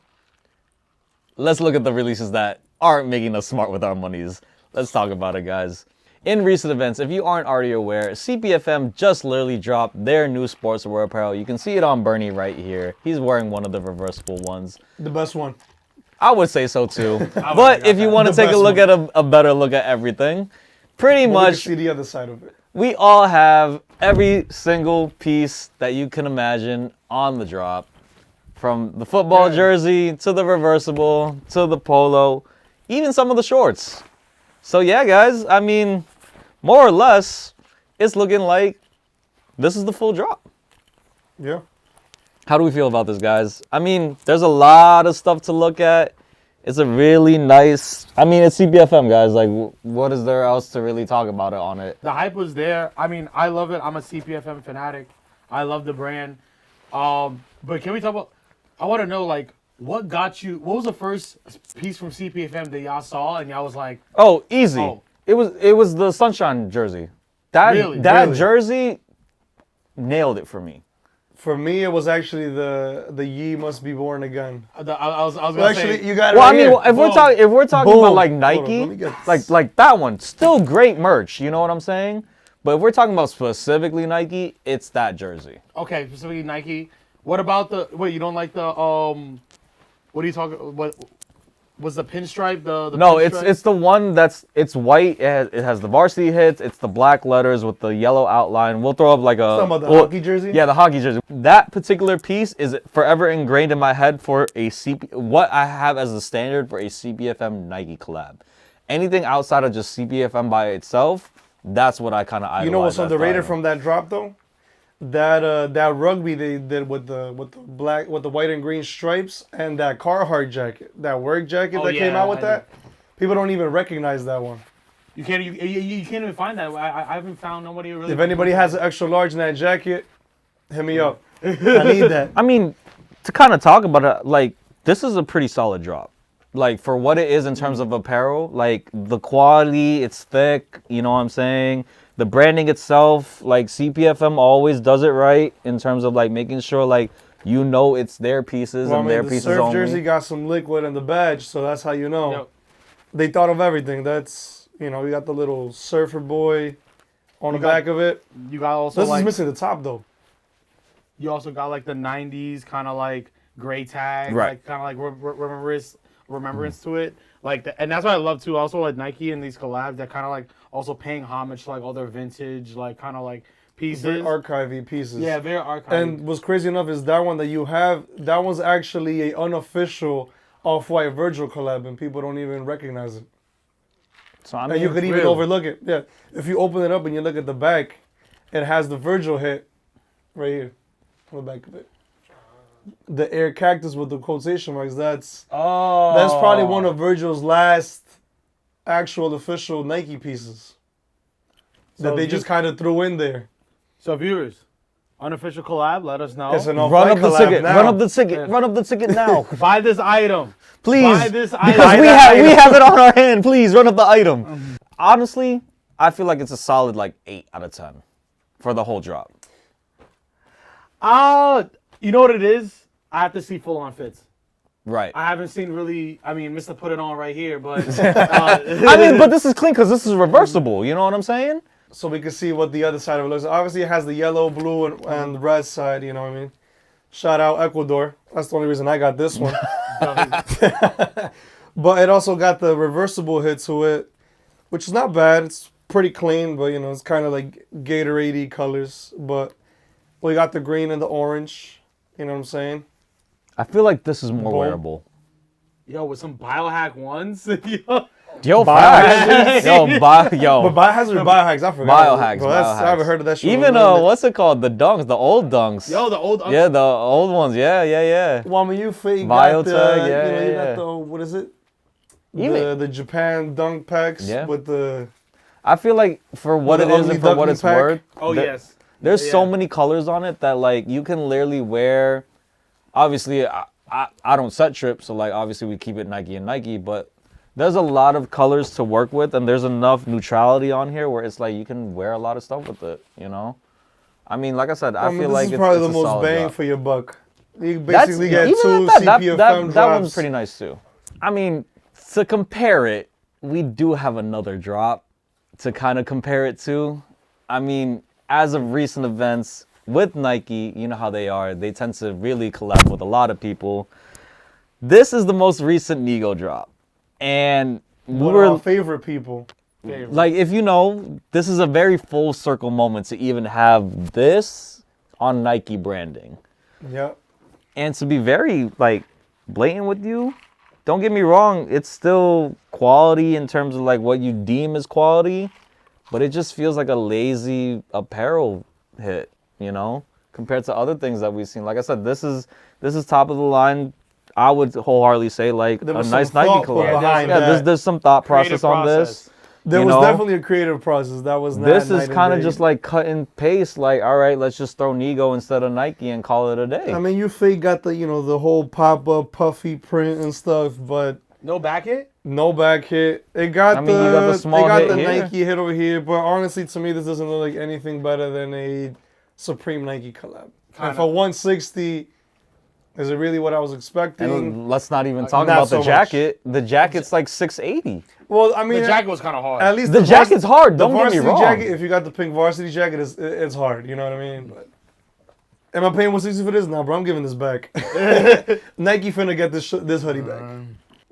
let's look at the releases that aren't making us smart with our monies. Let's talk about it, guys. In recent events, if you aren't already aware, CPFM just literally dropped their new sportswear apparel. You can see it on Bernie right here. He's wearing one of the reversible ones. The best one. I would say so too. But if you want to take a look at a better look at everything, pretty much see the other side of it. We all have every single piece that you can imagine on the drop. From the football jersey to the reversible to the polo, even some of the shorts. So yeah, guys, I mean, more or less, it's looking like this is the full drop. Yeah. How do we feel about this, guys? I mean, there's a lot of stuff to look at. It's a really nice, I mean, it's CPFM, guys. Like, what is there else to really talk about it on it? The hype was there. I mean, I love it. I'm a CPFM fanatic. I love the brand. But can we talk about, I want to know, like, what was the first piece from CPFM that y'all saw and y'all was like, oh, easy. Oh. It was the Sunshine jersey. That jersey nailed it for me. For me, it was actually the Ye Must Be Born Again. I was gonna Well, say, actually, you got it Well, right I mean, here. if we're talking Boom. about like Hold on, Nike, let me get this. like that one, still great merch. You know what I'm saying? But if we're talking about specifically Nike, it's that jersey. okay, specifically Nike. What about you don't like the what are you talking? What was the pinstripe? The No, pinstripe? it's the one it's white. It has the varsity hits. It's the black letters with the yellow outline. We'll throw up like a Talking about the hockey jersey? Yeah, the hockey jersey. That particular piece is forever ingrained in my head for what I have as the standard for a CPFM Nike collab. Anything outside of just CPFM by itself, that's what I kind of idolize. You know what's underrated from that drop though? That rugby they did with the white and green stripes and that Carhartt jacket, that work jacket that came out with that. People don't even recognize that one. You can't even find that. I haven't found nobody really. If anybody has an extra large in that jacket, hit me up. I need that. I mean, to kind of talk about it, like, this is a pretty solid drop. like for what it is in terms of apparel, like the quality, it's thick, you know what I'm saying? The branding itself, like CPFM always does it right in terms of like making sure like you know it's their pieces and their the pieces surf only. jersey got some liquid in the badge, so that's how you know. Yep. They thought of everything. That's, you know, you got the little surfer boy on the back of it. You got also This like is missing the top though. you also got like the '90s kind of like gray tag, Right. like kind of like remembrance to it. Like, and that's what I love too. Also, like Nike and these collabs that kind of like also paying homage to like all their vintage, like kind of like pieces. Very archivey pieces. Yeah, very archived. And what's crazy enough is that one that you have, that one's actually a unofficial Off-White Virgil collab, and people don't even recognize it. So I And mean, you could even really? overlook it. Yeah, if you open it up and you look at the back, it has the Virgil hit right here on the back of it. The air cactus with the quotation marks. That's probably one of Virgil's last actual official Nike pieces that they just kind of threw in there. So viewers, unofficial collab, let us know. It's an run Off-White up the collab ticket, now. run up the ticket, run up the ticket now. Buy this item. Please, Buy this item. because we have it on our hand. Please run up the item. Honestly, I feel like it's a solid like 8 out of 10 for the whole drop. You know what it is? I have to see full on fits. Right. I haven't seen really. I mean, Mr. Put It On right here, but I mean, but this is clean because this is reversible. You know what I'm saying? So we can see what the other side of it looks like. Obviously, it has the yellow, blue, and red side, you know what I mean? Shout out Ecuador. That's the only reason I got this one. But it also got the reversible hit to it, which is not bad. It's pretty clean, but, you know, it's kind of like Gatorade-y colors. But we got the green and the orange, you know what I'm saying? I feel like this is more Boom. wearable. yo, with some biohack ones, yo. Yo, Biohazard. facts. Yo, But biohazard or biohacks, I forgot. biohacks, Bro, I haven't heard of that shit. Even what's it called? The dunks, the old dunks. Yo, the old. Yeah, the old ones. Yeah. Well, I mean, you got Biotech, the, yeah, you know, you yeah. got the, what is it? Even- The Japan dunk packs Yeah. with the... I feel like for what With it the is and ugly for what ducky it's pack. worth, Oh yes. there's Yeah. so many colors on it that like you can literally wear. Obviously, I don't set trip, so like obviously we keep it Nike and Nike, but there's a lot of colors to work with, and there's enough neutrality on here where it's like you can wear a lot of stuff with it. You know, I mean, like I said, I feel this like is it's probably it's the a most solid bang drop. for your buck. You That's basically get even two at that, CPFM that drops. one's pretty nice too. I mean, to compare it, we do have another drop to kind of compare it to. I mean, as of recent events with Nike, you know how they are. They tend to really collab with a lot of people. This is the most recent Nego drop. And we One of were our favorite people. like, if you know, this is a very full circle moment to even have this on Nike branding. Yep. And to be very like blatant with you, don't get me wrong, it's still quality in terms of like what you deem as quality, but it just feels like a lazy apparel hit, you know, compared to other things that we've seen. Like I said, this is top of the line. I would wholeheartedly say like There a was nice some Nike thought put collab. behind Yeah, that. there's some thought Creative process on process. this. There you was know? definitely a creative process. That was not This night is and kind of day. just like cut and paste. Like, all right, let's just throw Nego instead of Nike and call it a day. I mean, you fake got the, you know, the whole pop-up puffy print and stuff, but No back hit. no back hit. It got I mean, you got the small they got hit the here. Nike hit over here, but honestly, to me, this doesn't look like anything better than a Supreme Nike collab. And for 160, is it really what I was expecting? And let's not even talk Not about so the much. jacket. The jacket's like 680. Well, I mean, The jacket was kind of hard. at least The jacket's hard, don't get me varsity wrong. jacket, if you got the pink varsity jacket, it's hard. You know what I mean? But am I paying 160 for this? No, bro. I'm giving this back. Nike finna get this hoodie back.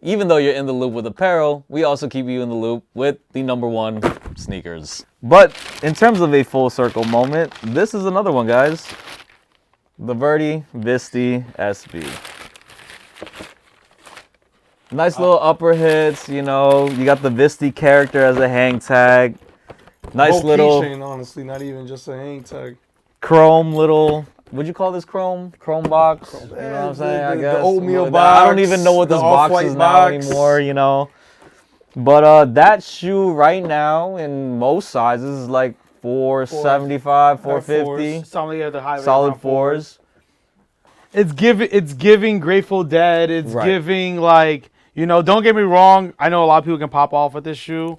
Even though you're in the loop with apparel, we also keep you in the loop with the #1 sneakers. But in terms of a full circle moment, this is another one, guys. The Verdi Visti SB. Nice little upper hits, you know. You got the Visti character as a hang tag. Nice Whole little keychain, honestly, not even just a hang tag. chrome little. Would you call this chrome? Chrome box? You know what I'm saying? I the guess. oatmeal I don't box, even know what the this box off-white is now box. anymore, you know. But that shoe right now in most sizes is like 475, 450. Some of the high Solid around fours. It's giving Grateful Dead. It's Right. giving like You know, don't get me wrong. I know a lot of people can pop off with this shoe.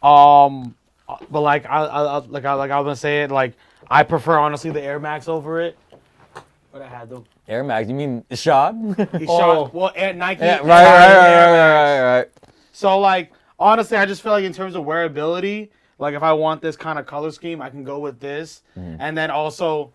But like I was gonna say it. Like I prefer honestly the Air Max over it. But I had them. Air Max, you mean Shad? He shot well at Nike. Yeah, and right. So like honestly, I just feel like in terms of wearability, like if I want this kind of color scheme, I can go with this. And then also,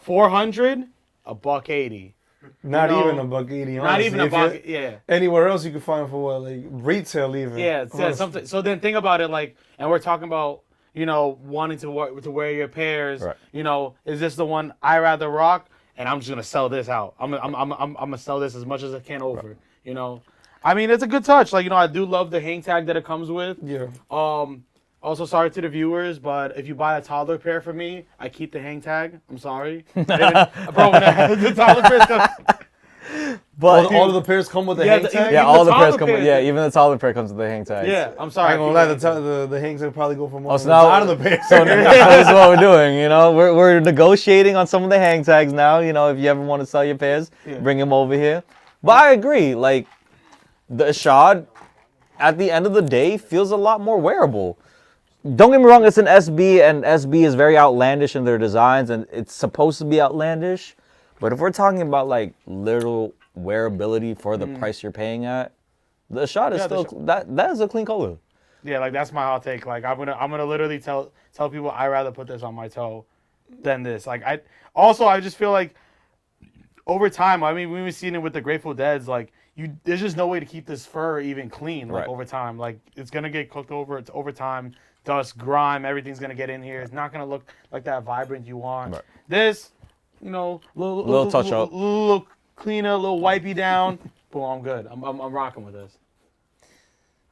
$400, $180. Not You know, even $180. Not even honestly. $1. Yeah. Anywhere else you can find for what, like retail even. Yeah, something. So then think about it, like, and we're talking about, you know, wanting to wear your pairs. Right. You know, is this the one I rather rock? And I'm just gonna sell this out. I'm gonna sell this as much as I can over. Right. You know, I mean, it's a good touch. Like, you know, I do love the hang tag that it comes with. Yeah. Also, sorry to the viewers, but if you buy a toddler pair for me, I keep the hang tag. I'm sorry. Bro, the toddler pairs come. But all of the pairs come with the hang tag? Yeah, all the pairs come pairs. with, yeah, even the toddler pair comes with the hang tag. Yeah, I'm I sorry. ain't gonna lie, the hang tag probably go for more So than now, the pair. so this is what we're doing, you know. We're negotiating on some of the hang tags now, you know, if you ever want to sell your pairs, bring them over here. But I agree, like, the Shad, at the end of the day, feels a lot more wearable. Don't get me wrong, it's an SB, and SB is very outlandish in their designs, and it's supposed to be outlandish. But if we're talking about, like, literal wearability for the price you're paying at, the Shad is still, that is a clean color. Yeah, like, that's my hot take. Like, I'm gonna literally tell people I'd rather put this on my toe than this. Like, I just feel like over time, I mean, we've seen it with the Grateful Dead's, like, there's just no way to keep this fur even clean, like, over time. Like, it's gonna get cooked over. It's over time. Dust, grime, everything's gonna get in here. It's not gonna look like that vibrant you want. Right. This, you know, little touch up, little cleaner, a little wipey down. Boom, I'm good. I'm rocking with this.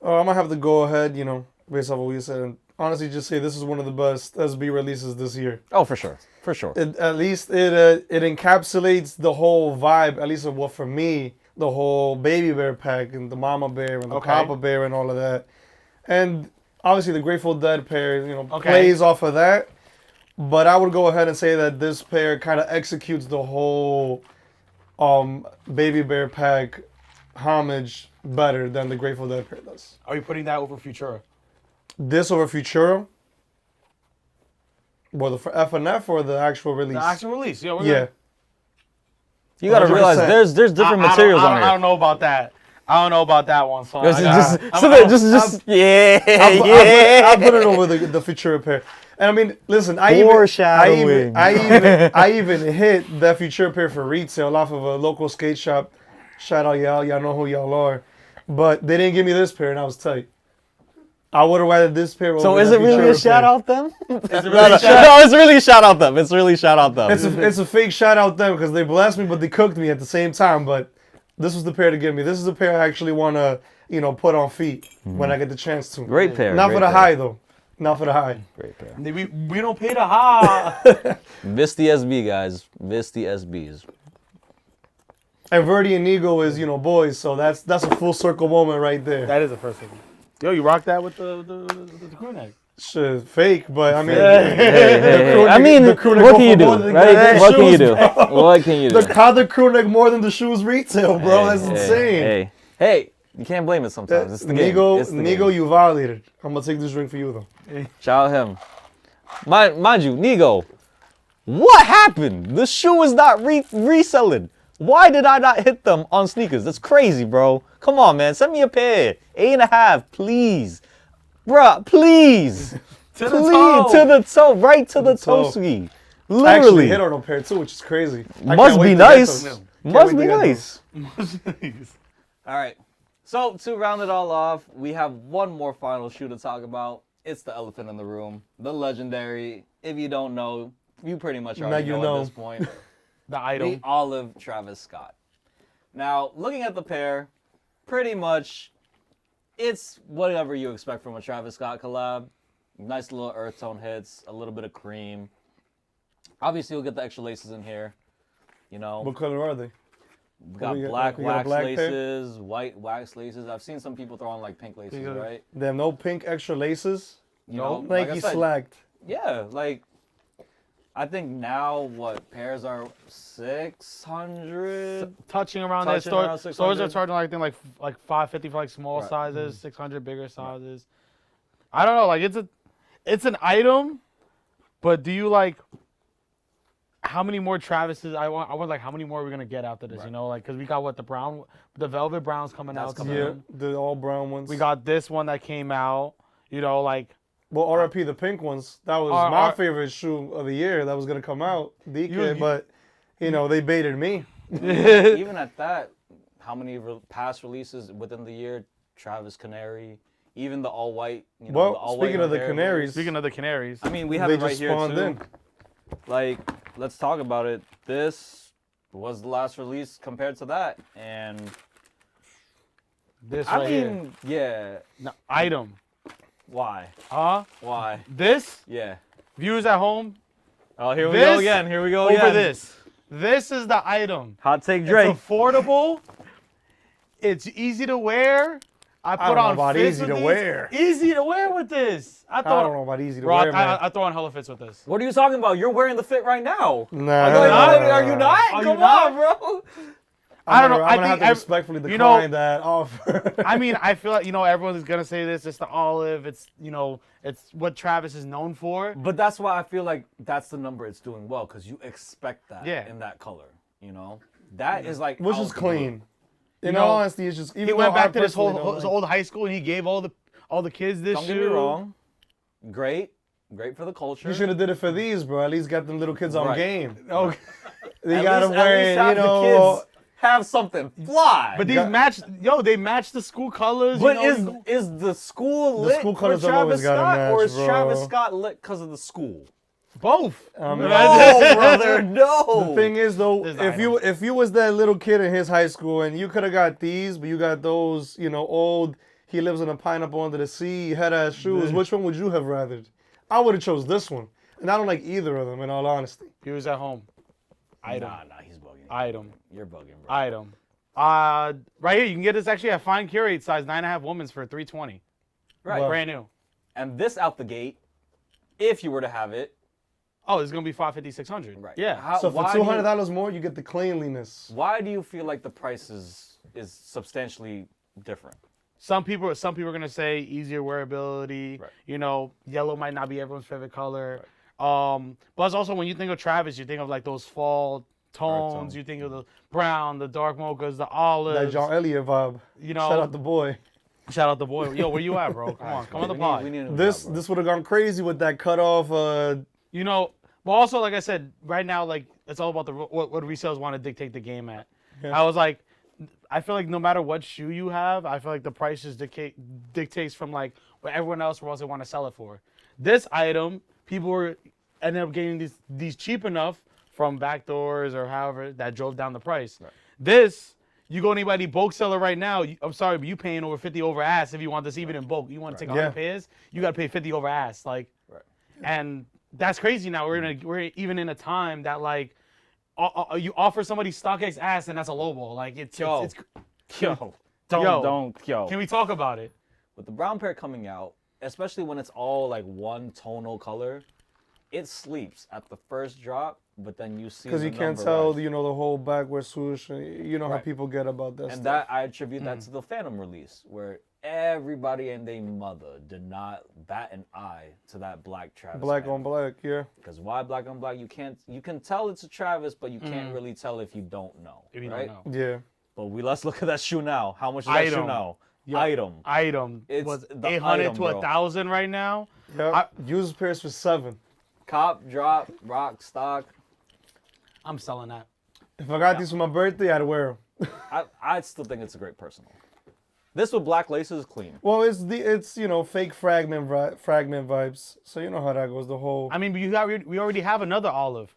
Oh, I'm gonna have to go ahead, you know, based off what you said, and honestly, just say this is one of the best SB releases this year. Oh, for sure. At least it encapsulates the whole vibe. At least what for me, the whole baby bear pack and the mama bear and the papa bear and all of that, and obviously the Grateful Dead pair, you know, plays off of that. But I would go ahead and say that this pair kind of executes the whole baby bear pack homage better than the Grateful Dead pair does. Are you putting that over Futura? This over Futura? Well, the FNF or the actual release? The actual release, yeah. You gotta realize there's different materials on here. I don't know about that. I don't know about that one, son. I'll put it over the Futura pair. And I mean, listen, I even hit that Futura pair for retail off of a local skate shop. Shout out y'all know who y'all are. But they didn't give me this pair, and I was tight. I would have rather this pair. So is it really a shout out them? It's really a shout out them. It's a fake shout out them because they blessed me, but they cooked me at the same time. But this was the pair to give me. This is the pair I actually want to, you know, put on feet when I get the chance to. Great pair. Not for the high though. Not for the high. Great pair. We don't pay the high. Miss the SB, guys. Miss the SBs. And Verdi and Nigo is, you know, boys. So that's a full circle moment right there. That is a first one. Yo, you rock that with the crew neck. Shit, fake, but I mean, I mean, what can you do, right? What can you do? What can you do? The crew neck more than the shoes retail, bro. That's insane. Hey, you can't blame it sometimes. It's the game. Nigo, you violated. I'm gonna take this drink for you though. Shout out him. Mind you, Nigo, what happened? The shoe is not reselling. Why did I not hit them on sneakers? That's crazy, bro. Come on, man. Send me a pair. 8.5, please. Bruh, please. To the toe. Right to the toe, sweet. Literally. I actually hit on a pair too, which is crazy. Must be nice. Must be nice. All right. So to round it all off, we have one more final shoe to talk about. It's the elephant in the room. The legendary. If you don't know, you pretty much already know at this point. The item. The olive Travis Scott. Now, looking at the pair, pretty much it's whatever you expect from a Travis Scott collab. Nice little earth tone hits, a little bit of cream. Obviously, you'll get the extra laces in here. You know. What color are they? We got black wax laces, white wax laces. I've seen some people throw on like pink laces, right? They have no pink extra laces? No. Nike slacked. Yeah, like I think now what pairs are 600. Touching around there. Touching around Stores 600. are charging like I think like 550 for like small Right. sizes, 600 bigger sizes. I don't know. Like it's an item, but do you like? How many more Travises? I want like how many more are we gonna get after this? Right. You know, like because we got what the velvet browns coming That's out coming Yeah, soon. the all brown ones. We got this one that came out. You know, like well, RIP the pink ones. That was my favorite shoe of the year. That was gonna come out, DK. But you know they baited me. Even at that, how many past releases within the year? Travis Canary, even the all white. You know, Well, the all speaking white of the Hair Canaries, speaking of the Canaries, I mean, we have they it right just here spawned too. in. Like, let's talk about it. This was the last release compared to that, and this I right here. mean, yeah. No, item. Why? Huh? Why? This Yeah. viewers at home Oh, here we This go again. Here we go over again. this. This is the item. Hot take It's Drake. affordable. It's easy to wear. I put don't know on about fits easy with to these. wear. Easy to wear with this. I don't know about easy to Bro, wear, man. I throw on hella fits with this. What are you talking about? You're wearing the fit right now. Nah, Are you not? Are you Come not? on, bro. I don't know. I'm I gonna have think to respectfully you know- decline that offer. I mean, I feel like everyone's gonna say this. It's the olive. It's it's what Travis is known for. But that's why I feel like that's the number it's doing well, because you expect that Yeah. in that color. You know, that is like Which out is the blue. clean. In know, all honesty, it's just even He went though I back to his personally don't his like- old high school and he gave all the kids this Don't shoe. get me wrong. Great for the culture. You should have did it for these, bro. At least got them little kids on Right. game. Oh, They At got them least- at wearing, least have you know. the kids have something fly. but these Got- match. They match the school colors. But you know, is the school The lit school for colors don't always Travis gotta Scott, or match, is bro. Travis Scott lit because of the school? both. No, brother, no. The thing is, though, This if you was that little kid in his high school and you could have got these, but you got those, old. He lives in a pineapple under the sea, head ass shoes. Which one would you have rathered? I would have chose this one, and I don't like either of them. In all honesty, Viewers at home. Item. Nah, he's bugging. Item. You're bugging, bro. Item. Right here, you can get this actually at fine Curate size 9.5 women's for $320. Right. Well- Brand new. And this out the gate, if you were to have it, Oh, it's gonna be $550, $600. right? Yeah. so for why do you- $200 more, you get the cleanliness. Why do you feel like the price is substantially different? Some people are gonna say easier wearability. Right. Yellow might not be everyone's favorite color. Plus also when you think of Travis, you think of like those fall tones. tones. You think of the brown, the dark mochas, the olives. That John Elliott vibe. Shout out the boy. Shout out the boy. Yo, where you at, bro? Come on, come on the pod. We need a new This job, bro. this would have gone crazy with that cutoff. But also, like I said, right now, like it's all about what resellers want to dictate the game at. Yeah. I feel like no matter what shoe you have, I feel like the prices dictates from like what everyone else they want to sell it for. This item, people were ended up getting these cheap enough from backdoors or however that drove down the price. Right. This, you go to anybody bulk seller right now, I'm sorry, but you paying over 50 over ass if you want this even in bulk. You want to take 100 Yeah. pairs, you got to pay 50 over ass. Like, Right. and that's crazy now. We're even in a time that like you offer somebody StockX ass and that's a lowball. Like it's Yo, Yo. Can we talk about it? With the brown pair coming out, especially when it's all like one tonal color, it sleeps at the first drop, but then you see Because you the can't number tell, rise. the whole backward swoosh. You know how Right. people get about that And stuff. that I attribute that to the Phantom release, where everybody and their mother did not bat an eye to that black Travis. Black on black, yeah. Because why black on black? You can tell it's a Travis, but you can't really tell if you don't know. If you right? don't know. Yeah. But let's look at that shoe now. How much is that shoe Item. now? Yo, Item. Item. It's was the 800 item, to bro. 1,000 right now. Yeah. Used pairs for $7. Cop, drop, rock, stock. I'm selling that. If I got these for my birthday, I'd wear them. I still think it's a great personal. This with black laces is clean. Well, it's fake fragment vibes. So you know how that goes. The whole. I mean, we already have another olive.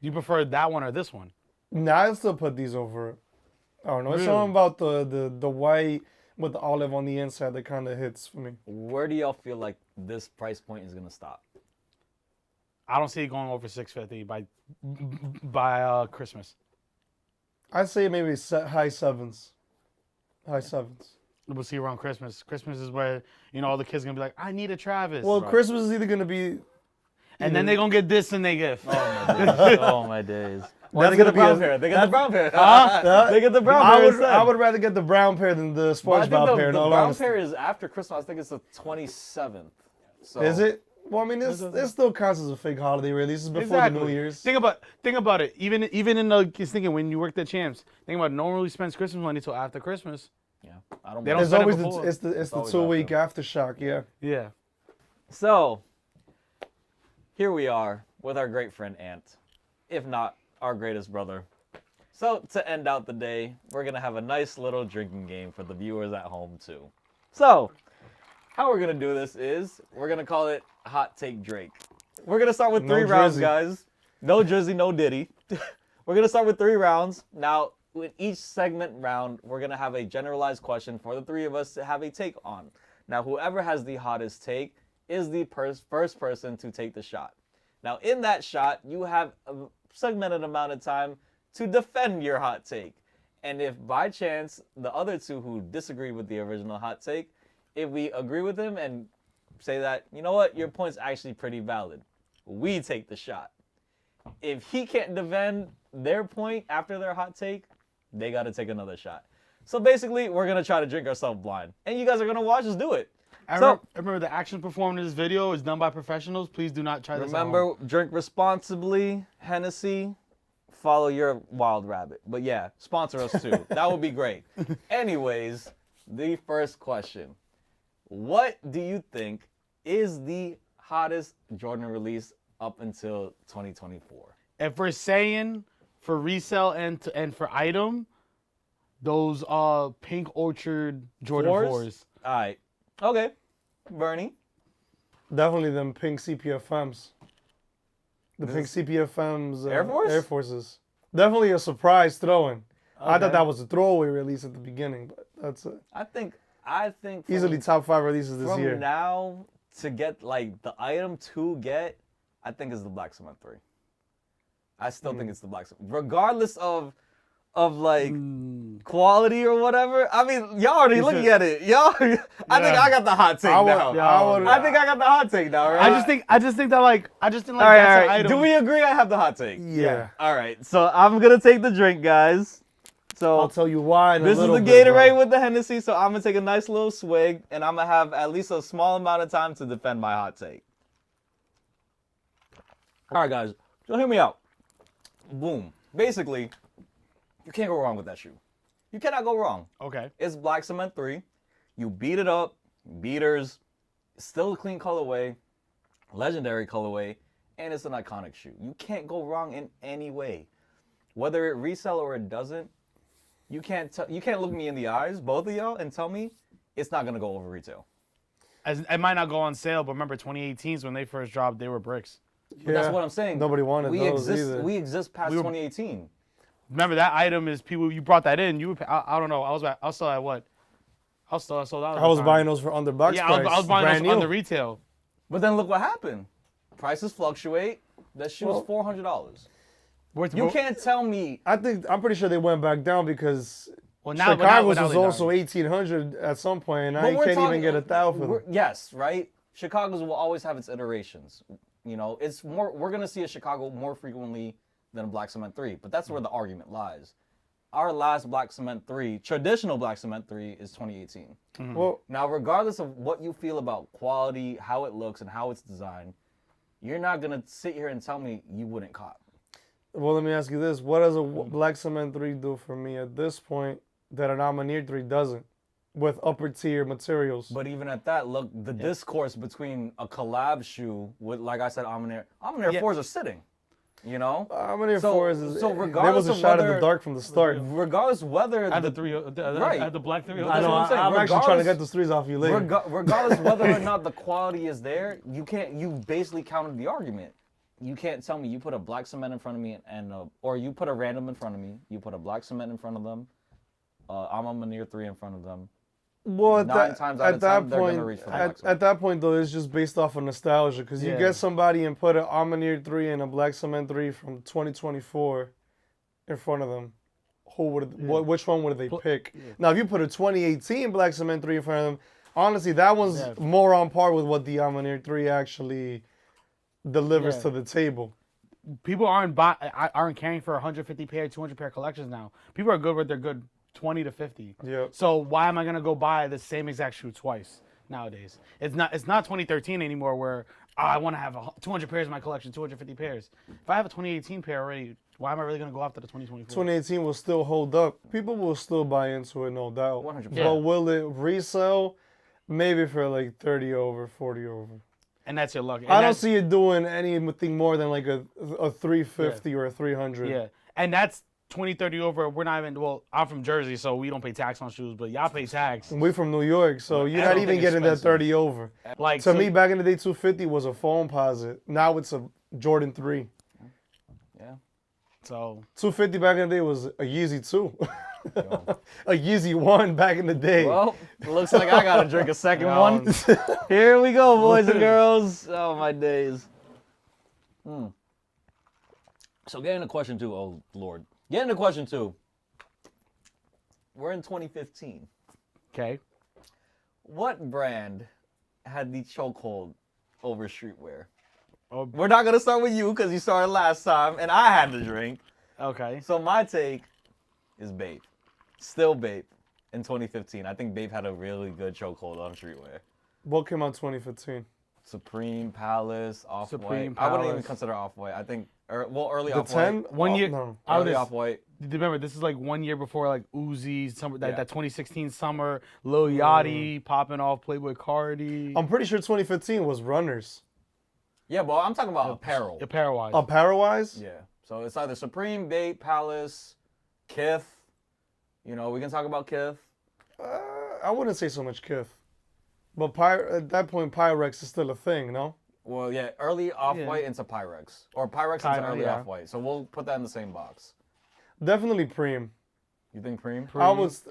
Do you prefer that one or this one? Nah, I'd still put these over it. I don't know. It's Really? something about the white with the olive on the inside that kind of hits for me. Where do y'all feel like this price point is gonna stop? I don't see it going over 650 by Christmas. I'd say maybe high sevens. High sevens. We'll see around Christmas. Christmas is where all the kids are gonna be like, I need a Travis. Well, Right. Christmas is either gonna be And then they're going to get this and they get. Oh my days. Or That's they get the gonna brown be pair. They get the brown pair. Huh? They get the brown pair instead. I would rather get the brown pair than the But I think SpongeBob pair. the in all brown honesty. pair is after Christmas. I think it's the 27th. So Is it? Well, I mean, it still counts as a fake holiday release. It's before the New Year's. Think about it. Even in the just thinking when you worked at Champs, think about it, no one really spends Christmas money until after Christmas. Yeah, I don't. They don't It's spend it always before. it's the always 2 week aftershock. Yeah. Yeah. So here we are with our great friend Ant, if not our greatest brother. So to end out the day, we're gonna have a nice little drinking game for the viewers at home too. So how we're gonna do this is we're gonna call it Hot Take Drake. We're gonna start with No 3 rounds, Drizzy. guys. No Drizzy, no Diddy. We're gonna start with 3 rounds. Now, with each segment round, we're gonna have a generalized question for the 3 of us to have a take on. Now, whoever has the hottest take is the first person to take the shot. Now, in that shot, you have a segmented amount of time to defend your hot take. And if by chance the other 2 who disagree with the original hot take, if we agree with them and say that, you know what, your point's actually pretty valid, we take the shot. If he can't defend their point after their hot take, they got to take another shot. So basically, we're going to try to drink ourselves blind. And you guys are going to watch us do it. I remember the action performed in this video is done by professionals. Please do not try this at home. Remember, drink responsibly, Hennessy, follow your wild rabbit. But yeah, sponsor us too. That would be great. Anyways, the first question. What do you think is the hottest Jordan release up until 2024? If we're saying for resale and for item, those Pink Orchard Jordan 4s. All right. Okay. Bernie? Definitely them pink CPFMs. The pink CPFMs. Air Force? Air Forces. Definitely a surprise throw-in. I Okay. thought that was a throwaway release at the beginning, but that's it. I think Easily top 5 releases this from year. now to get like the item to get, I think is the Black Cement 3. I still think it's the Black Cement. Regardless of like quality or whatever. I mean, y'all already looking at it. Y'all I think I got the hot take now. I think I got the hot take now, right? I just think that all that's right. an item. Do we agree I have the hot take? Yeah. All right. So I'm going to take the drink, guys. So I'll tell you why in a this is little the bit, Gatorade bro. with the Hennessy, so I'm going to take a nice little swig, and I'm going to have at least a small amount of time to defend my hot take. All right, guys. So hear me out. Boom. Basically, you can't go wrong with that shoe. You cannot go wrong. Okay. It's Black Cement 3. You beat it up. Beaters. Still a clean colorway. Legendary colorway. And it's an iconic shoe. You can't go wrong in any way. Whether it resell or it doesn't, you can't look me in the eyes, both of y'all, and tell me it's not going to go over retail. It might not go on sale, but remember 2018s when they first dropped, they were bricks. But that's what I'm saying. Nobody wanted those either. We exist past 2018. Remember that item is people. You brought that in. I don't know. I was still at what? I was still sold out. I was buying those for under box Yeah, price. I was buying brand those on new. the retail. But then look what happened. Prices fluctuate. That shoe was $400. You can't tell me. I'm pretty sure they went back down because Well, now Chicago's now was they also down. 1,800 at some point, and But I we're can't talking- even get 1,000 for them. Yes, right? Chicago's will always have its iterations. You know, it's more. We're gonna see a Chicago more frequently than a Black Cement 3, but that's where the argument lies. Our last Black Cement 3, traditional Black Cement 3, is 2018. Well, Now, regardless of what you feel about quality, how it looks, and how it's designed, you're not gonna sit here and tell me you wouldn't cop. well, let me ask you this: what does a Black Cement 3 do for me at this point that an Amaneer 3 doesn't, with upper tier materials? But even at that, look, the discourse between a collab shoe with, like I said, Amaneer 4s are sitting. You know, Amaneer So- 4s is so there regardless was a of shot in whether- the dark from the start. regardless whether At the the three, Right. at the black 3. I That's know. what I'm saying. I'm actually trying to Regardless- get those 3s off you later. regardless whether or not the quality is there, you basically countered the argument. You can't tell me you put a Black Cement in front of me or you put a random in front of me. You put a Black Cement in front of them. I'm a Amaneer 3 in front of them. Well, at 9 times out of 10, they're gonna reach for the Black Cement. at that point though, it's just based off of nostalgia. Because you Yeah. get somebody and put an Amaneer 3 and a Black Cement 3 from 2024 in front of them, which one would they pick? Now, if you put a 2018 Black Cement 3 in front of them, honestly, that one's more on par with what the Amaneer 3 actually delivers Yeah. to the table. People aren't carrying for 150 pair, 200 pair collections now. People are good with their good 20 to 50. Yep. So why am I gonna go buy the same exact shoe twice nowadays? It's not 2013 anymore where I want to have 200 pairs in my collection, 250 pairs. If I have a 2018 pair already, why am I really gonna go after the 2024? 2018 will still hold up. People will still buy into it, no doubt. 100%. Yeah. But will it resell? Maybe for like 30 over, 40 over. And that's your luck. And I don't that's- see it doing anything more than like a 350 or a 300. Yeah, and that's 20, 30 over. We're not even. Well, I'm from Jersey, so we don't pay tax on shoes, but y'all pay tax. We from New York, so you're not Everything even getting that expensive. 30 over. Like To me, back in the day, 250 was a foam posit. Now it's a Jordan 3. Yeah. so 250 back in the day was a Yeezy 2. A Yeezy 1 back in the day. Well, looks like I gotta drink a second No. one. Here we go, boys and girls. Oh, my days. So getting to question 2, oh, Lord. Getting to question 2. We're in 2015. okay. What brand had the chokehold over streetwear? Oh, We're not gonna start with you because you started last time and I had to drink. okay. So my take is Bape. Still Bape in 2015. I think Bape had a really good chokehold on streetwear. What came out 2015? Supreme, Palace, Off-White. Supreme, I wouldn't even Palace. consider Off-White. I think, early The Off-White. 10? One year- No. I would Early just- Off-White. Remember, this is like 1 year before like Uzi, summer, Yeah. that 2016 summer, Lil Yachty popping off, Playboy Cardi. I'm pretty sure 2015 was runners. Yeah, but I'm talking about apparel. Apparel wise. Apparel-wise? Yeah. So it's either Supreme, Bape, Palace, Kith. You know, we can talk about Kith. I wouldn't say so much Kith. But at that point, Pyrex is still a thing, no? Well, yeah, early Off-White into Pyrex. Or Pyrex into Kinda, early yeah. Off-White. So we'll put that in the same box. Definitely Preem. You think Preem?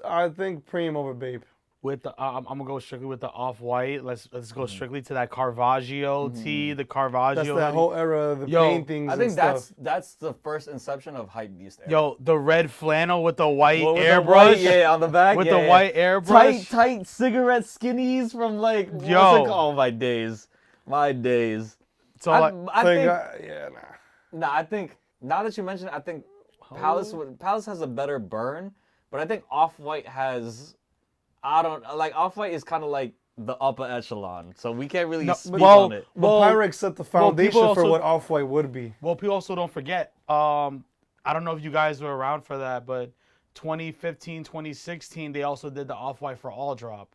I think Preem over Bape. With the, I'm gonna go strictly with the Off-White. Let's go strictly to that Caravaggio tee, the Caravaggio. That's that hoodie. whole era of the Yo, paintings I think and stuff. that's the first inception of hype beast era. Yo, the red flannel with the white Well, with the airbrush. white, yeah, on the back. With yeah, the yeah. white airbrush. Tight cigarette skinnies from like what's Yo. it called? My days. So I, like, I think yeah, nah. nah, I think now that you mention it, I think Palace has a better burn, but I think Off-White has Off-White is kind of like the upper echelon, so we can't really speak on it. But Pyrex set the foundation people for also- what Off-White would be. well, people also don't forget. I don't know if you guys were around for that, but 2015, 2016, they also did the Off-White for All drop.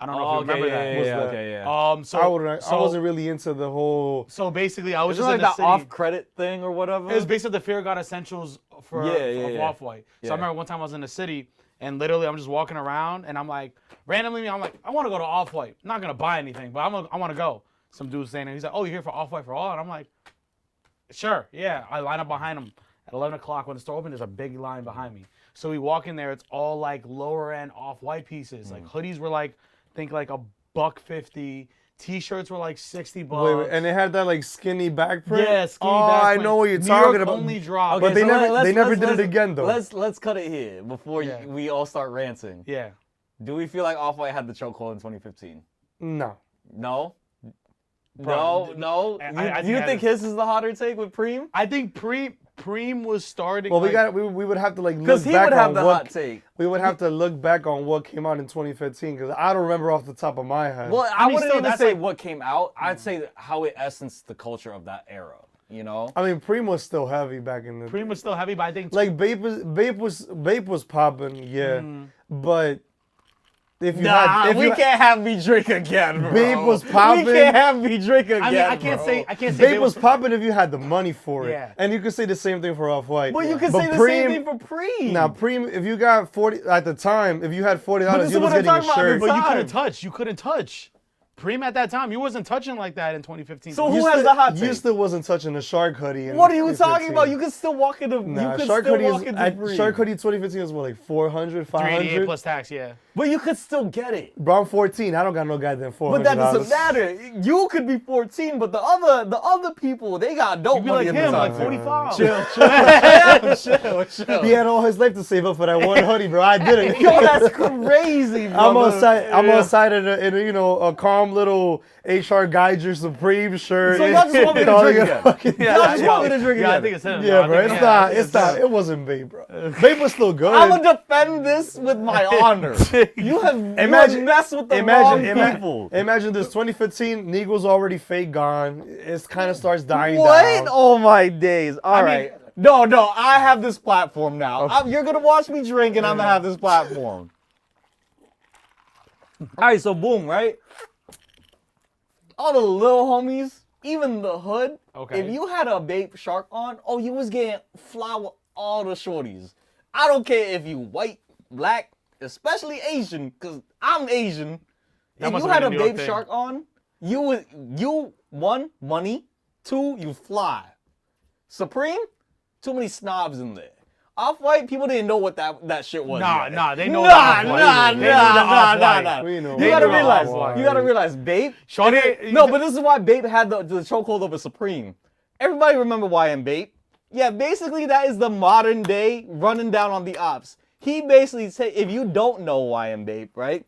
I don't know if you remember that. Was that- Okay, yeah. So I wasn't really into the whole. So basically, I was Is it just like in the that city. off-credit thing or whatever? It was basically the Fear God Essentials for Yeah. Off-White. So Yeah. I remember one time I was in the city, and literally I'm just walking around, and I'm like, randomly, I'm like, I want to go to Off-White. I'm not gonna buy anything, but I want to go. Some dude's saying, he's like, oh, you're here for Off-White for all? And I'm like, sure, yeah. I line up behind him at 11 o'clock when the store opened. There's a big line behind me. So we walk in there. It's all like lower end Off-White pieces. Like hoodies were like, think like $150. T-shirts were like $60. Wait, and it had that like skinny back print. Yeah, skinny Oh, back I print. know what you're New talking York about. only dropped. But they so never did it again, though. Let's cut it here before Yeah. we all start ranting. Yeah. Do we feel like Off-White had the chokehold in 2015? No. No. Bro, No. I You think his is the hotter take with Preem? I think Preem was starting. Well, like, we would have to like Because look he back would have on the what hot take. we would have to look back on what came out in 2015 because I don't remember off the top of my head. Well, I I mean, wouldn't still, even that's say like- what came out. I'd say how it essenced the culture of that era. You know? I mean, Preem was still heavy back in the Preem was still heavy, but I think like Bape was popping, yeah, but if you Nah, had if we you can't have me drink again, bro. Babe was popping. We can't have me drink again. I mean, I can't bro. say Bape was popping if you had the money for it, Yeah. and you could say the same thing for Off-White. But you can But say the Preem- same thing for Preem. Now, Preem, if you got 40 at the time, if you had $40, this is you was what I'm getting a talking about, shirt. but you time. couldn't touch. You couldn't touch. Preem at that time, you wasn't touching like that in 2015. So who You has still- the hot You take? still wasn't touching the Shark hoodie. In What are you talking 2015. about? You can still walk into. Nah, you can Shark still hoodie walk is into at Preem. Shark hoodie 2015 is what, like 400, 388 500. plus tax, yeah. But you could still get it. Bro, I'm 14. I don't got no goddamn $400. But that doesn't matter. You could be 14, but the other people, they got dope You be money like in him, the like time. 45. Chill. He had all his life to save up for that one hoodie, bro. I didn't. Yo, that's crazy, bro. I'm outside in a calm little HR Geiger Supreme shirt. So y'all just want me to drink again? Y'all just want me to drink Yeah, I again? think it's him. Yeah, I bro. think It's not. It wasn't Babe, bro. Babe was still good. I'm gonna defend this with my honor. You have messed with the wrong people. Imagine this 2015, Negro's already fake gone. It kind of starts dying What? down. Oh my days. All right. No, I have this platform now. You're gonna watch me drink and I'm gonna have this platform. All right, so boom, right? All the little homies, even the hood, Okay. if you had a Bape Shark on, you was getting fly with all the shorties. I don't care if you white, black, especially Asian, because I'm Asian. If must you have had a been a New York Bape thing. Shark on, you one, money, two, you fly. Supreme, too many snobs in there. Off-White, people didn't know what that shit was. yet. Nah, they know. Nah. We know. You gotta We know realize, Off-White. Bape. Shorty, No, but this is why Bape had the chokehold over Supreme. Everybody remember YM Bape? Yeah, basically that is the modern day running down on the ops. He basically said, if you don't know YM Bape, right?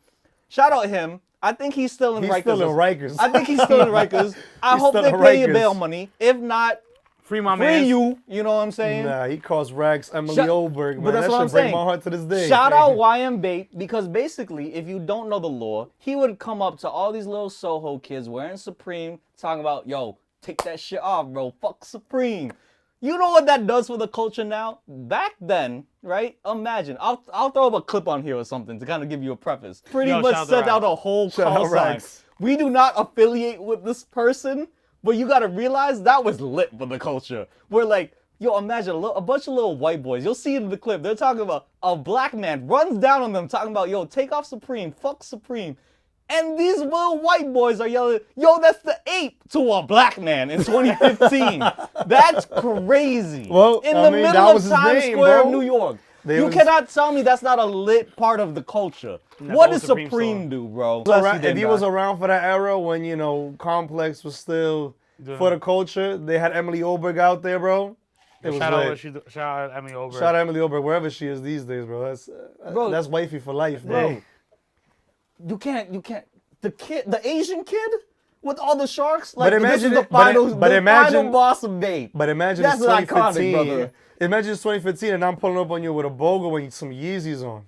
Shout out him. I think he's still in Rikers. He's still in Rikers. I think he's still in Rikers. I hope still they in pay you Rikers. bail money. If not, free my free man. you. You know what I'm saying? Nah, he calls Rags Emily Shout- Oldberg, man. but that's that what should I'm break saying. my heart to this day. Shout out YM Bape, because basically, if you don't know the law, he would come up to all these little Soho kids wearing Supreme, talking about, yo, take that shit off, bro. Fuck Supreme. You know what that does for the culture now? Back then, right? Imagine. I'll throw up a clip on here or something to kind of give you a preface. Pretty Yo, much shout out to sent out Rags. a whole Shout call out sign. Rags. We do not affiliate with this person, but you gotta realize that was lit for the culture. We're like, yo, imagine a bunch of little white boys. You'll see it in the clip. They're talking about a black man runs down on them, talking about, yo, take off Supreme, fuck Supreme. And these little white boys are yelling, yo, that's the ape to a black man in 2015. That's crazy. Well, in I the mean, middle that of was his Times name, Square bro. of New York. They You was- cannot tell me that's not a lit part of the culture. That What old does Supreme Supreme song. do, bro? If he was around for that era when, Complex was still for the culture, they had Emily Oldberg out there, bro. It was Shout lit. out Emily Oberg. Shout out Emily Oldberg, wherever she is these days, bro. Bro, That's wifey for life, bro. Bro, you can't. The Asian kid with all the sharks. Like, But this is imagine the it- but final, but the imagine- final boss of Bape. But imagine That's it's iconic, 2015. brother. Imagine it's 2015 and I'm pulling up on you with a BOGO and some Yeezys on.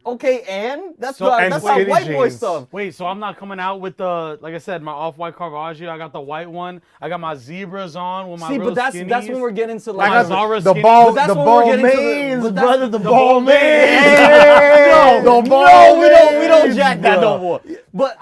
Okay, and that's So- and how skinny white boy jeans. stuff. Wait, so I'm not coming out with the, like I said, my off-white Caravaggio. I got the white one. I got my zebras on with my See, real but that's skinnies. when we're getting to I like got Zara the skinny- ball, But that's the when ball we're getting to the- mains, but that's- brother, the the ball ball mains. Yeah. No, No, the ball we don't mains, jack that bro. no more. But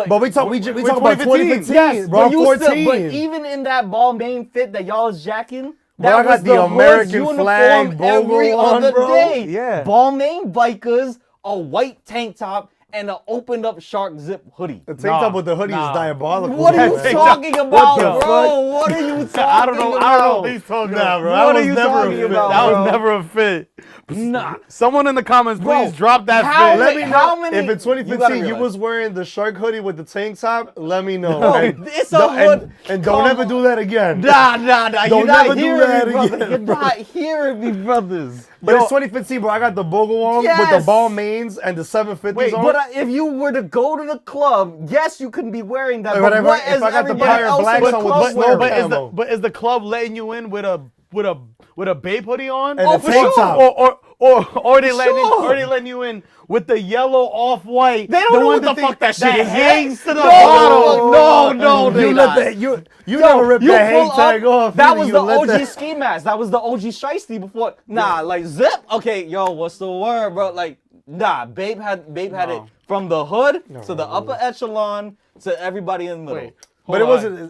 But we talk about 2015, yes, bro. but you 14. still, but even in that ball main fit that y'all is jacking, Bro, that I got was the hood's American uniform flag every BOGO on, other bro. day. Yeah. Ball main bikers, a white tank top, and an opened up shark zip hoodie. The tank top with the hoodie Nah. is diabolical. What are you man. talking about, the bro? fuck? What are you talking I don't know. about? I don't know what he's talking Nah, about. bro. What I are was you never a talking fit. about, That bro? was never a fit. Nah. Someone in the comments, please Bro, drop that how fit. Let me How know many- if in you gotta 2015 you realize. was wearing the shark hoodie with the tank top. Let me know. Bro, And it's a don't- hood. and don't Come ever do that again. Nah. Don't You're not never do hearing that me, brother. again, You're bro. not hearing me, brothers. But it's 2015, bro. I got the BOGO on with Yes. the ball mains and the 750s Wait, on. But if you were to go to the club, yes, you can be wearing that. But But if what I is got the everybody Pirate else Blacks in the on with club the wearing? snow but is the club letting you in with a Bape hoodie on? And a for tank sure. top. Or they letting Sure. or they letting you in with the yellow off-white. They don't the know one what the that fuck that shit is. hangs to the No, bottom. no, they You not. let that you Yo, never ripped you that hang pull tag up, off. That either. was You the let OG that- ski mask. That was the OG shiesty before. Nah, like zip. Okay, yo, what's the word, bro? Like, nah, Babe had it from the hood to the upper echelon to everybody in the middle. Wait. But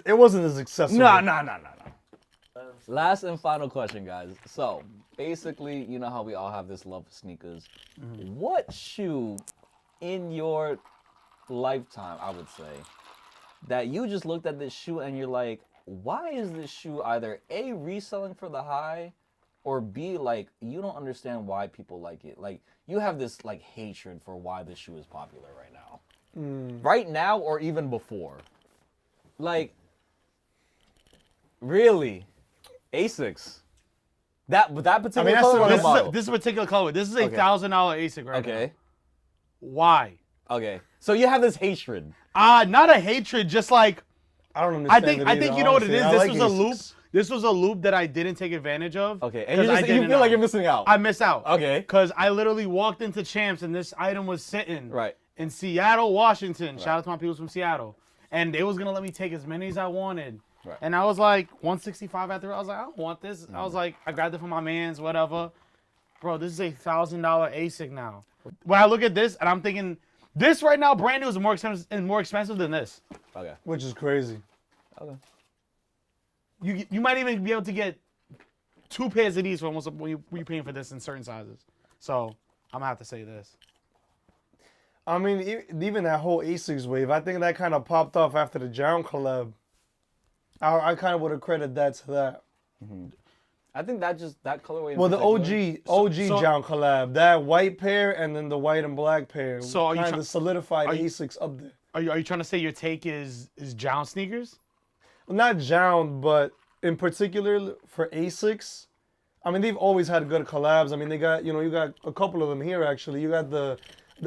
it wasn't as accessible. Nah. Last and final question, guys. So, basically, you know how we all have this love for sneakers. What shoe in your lifetime, I would say, that you just looked at this shoe and you're like, why is this shoe either A, reselling for the high, or B, like, you don't understand why people like it. Like, you have this, like, hatred for why this shoe is popular right now. Right now or even before. Like, really? Asics. That particular that's color or the the- model? This is a particular colorway. This is a Okay. $1,000 ASIC right now. Okay. Why? Okay. So you have this hatred. Not a hatred, just like I don't I understand. think it I think either, you know what it honestly. is. I This like was a loop. Asics. This was a loop that I didn't take advantage of. Okay. And 'cause I you didn't feel like know. you're missing out. I miss out. Okay. Because I literally walked into Champs and this item was sitting Right. in Seattle, Washington. Shout out to my people from Seattle. And they was gonna let me take as many as I wanted. Right. And I was like 165 after. I was like, I don't want this. I was like, I grabbed it from my man's, whatever. Bro, this is a $1,000 ASIC now. When I look at this and I'm thinking, this right now, brand new, is more expensive than this. Okay. Which is crazy. Okay. You might even be able to get 2 pairs of these for almost when you're paying for this in certain sizes. So I'm gonna have to say this. I mean, even that whole Asics wave, I think that kind of popped off after the Jown collab. I kind of would have credited that to that. I think that colorway. in Well, the particular- OG so- Jown collab, that white pair and then the white and black pair, So are you kind try- of solidified are you- Asics up there. Are you trying to say your take is Jown sneakers? Not Jown, but in particular for Asics, I mean, they've always had good collabs. I mean, they got, you got a couple of them here, actually. You got the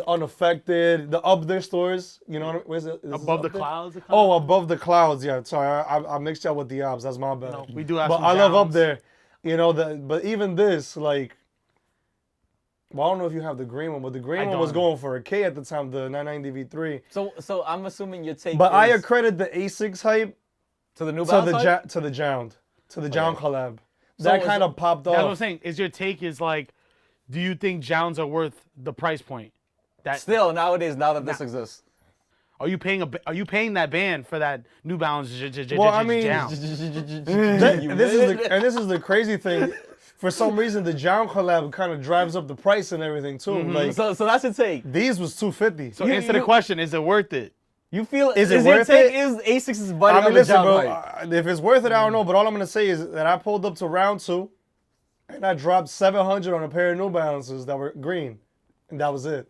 Unaffected, the Up There stores, where's it? Is this Above Up the There? clouds? Oh, Above the Clouds, yeah. Sorry, I mixed up with the Ops. That's my bad. No, we do have But some I love Up Jowns. There, but even this, like, well, I don't know if you have the green one, but the green I one was don't. going for a K at the time, the 990 V3. So I'm assuming your take. But I is accredit the Asics hype to the New to Balance. the hype? to the Jown collab. So That is kind of popped That's what I'm off. saying. Is your take is like, do you think Jowns are worth the price point? That Still nowadays, now that this exists. are you paying that band for that New Balance? Well, I mean, Jown? And this is the crazy thing. For some reason, the Jown collab kind of drives up the price and everything too. Like So that's your take. these was $250. So answer the question: is it worth it? You feel Is it your worth take it? is Asics is biting I mean, on the listen, Jown bro. hype. If it's worth it, I don't know. But all I'm gonna say is that I pulled up to round 2, and I dropped $700 on a pair of New Balances that were green, and that was it.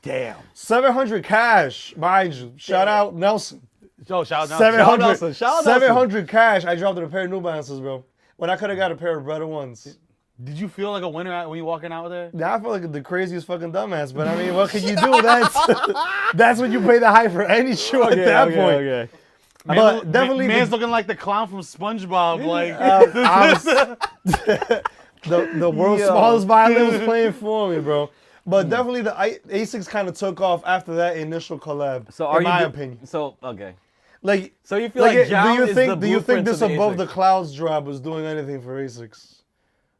Damn. $700 cash, mind you. Shout out Nelson. Yo, shout out. 700, Nelson, shout out Nelson. $700 cash. I dropped on a pair of New Balances, bro. When I could have got a pair of better ones. Did you feel like a winner when you walking out there? Now I feel like the craziest fucking dumbass, but I mean, what can you do? That's when you pay the hype for any shoe at that point. Okay. But definitely man's looking like the clown from SpongeBob. Like, the world's Yo. smallest violin was playing for me, bro. But definitely the Asics kind of took off after that initial collab. So are in you my opinion, So okay. like, So you feel like Jown do you is think the do you think blueprint to this the Above Asics? the Clouds drop was doing anything for Asics?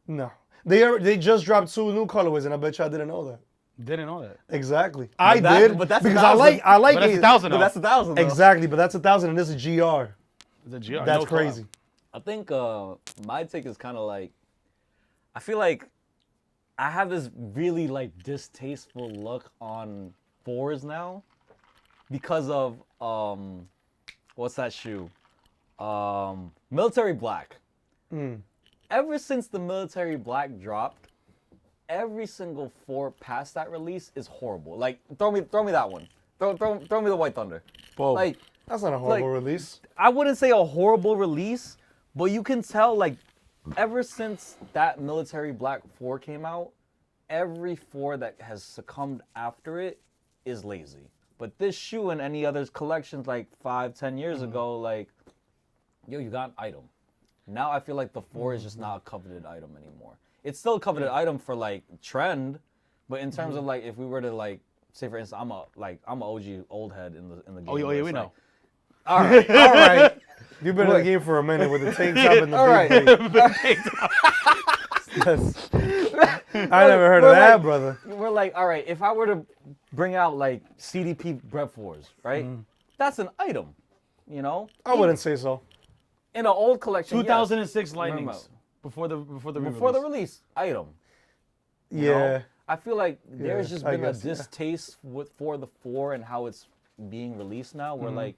No, they just dropped 2 new colorways, and I bet you I didn't know that. didn't know that. Exactly, I that- did, but that's because 1,000. I like But that's it. 1,000. But that's 1,000. though. Exactly, but that's 1,000, and this is GR. The GR. That's no crazy. I think my take is kind of like, I feel like I have this really like distasteful look on 4s now because of what's that shoe? Military Black. Ever since the Military Black dropped, every single 4 past that release is horrible. Like throw me that one. Throw me the White Thunder. Whoa. Like That's not a horrible release. I wouldn't say a horrible release, but you can tell like ever since that Military Black 4 came out, every 4 that has succumbed after it is lazy. But this shoe and any other collections like 5-10 years ago, like, yo, you got an item. Now I feel like the 4 is just not a coveted item anymore. It's still a coveted item for like trend, but in terms of like if we were to like say for instance I'm a OG old head in the game. Oh, yeah, where we it's know. like, all right. You've been in the game for a minute with the tank top and the All right. big I never heard of We're that, like- brother. We're like, all right, if I were to bring out like CDP Brev 4s, right? That's an item, you know? I wouldn't say so. In an old collection, 2006 yes. Lightnings before the Before the re-release. release, item. you Yeah. know? I feel like there's Yeah, just I been a guess, yeah. distaste for the 4 and how it's being released now. Where like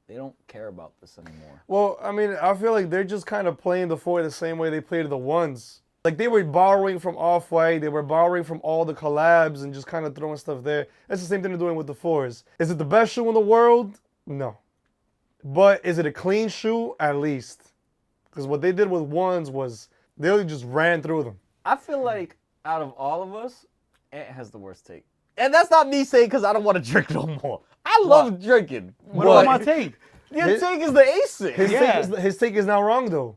they don't care about this anymore. Well, I mean, I feel like they're just kind of playing the 4 the same way they played the 1s. Like, they were borrowing from Off-White, they were borrowing from all the collabs and just kind of throwing stuff there. It's the same thing they're doing with the 4s. Is it the best shoe in the world? No. But is it a clean shoe? At least. Because what they did with 1s was they really just ran through them. I feel like out of all of us, Ant has the worst take. And that's not me saying because I don't want to drink no more. I love drinking. What about my take? Your take is the Asics. His take is not wrong, though.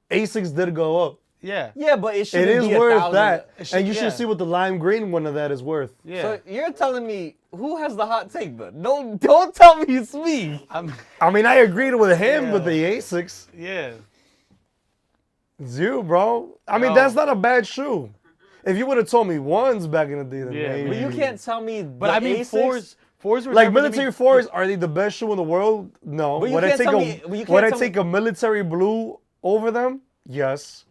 Asics did go up. Yeah. Yeah, but it should It is be worth 1,000. that. And you yeah. should see what the lime green one of that is worth. Yeah. So you're telling me who has the hot take then? No, don't tell me it's me. I mean, I agreed with him with the Asics. Yeah. It's you, bro. I mean, that's not a bad shoe. If you would have told me 1s back in the day, then maybe. But you can't tell me. But I mean, Asics, fours were Like never military gonna be- 4s, are they the best shoe in the world? No. But you Would I can't take tell a me- but you can't would I tell take me- a military blue over them? Yes.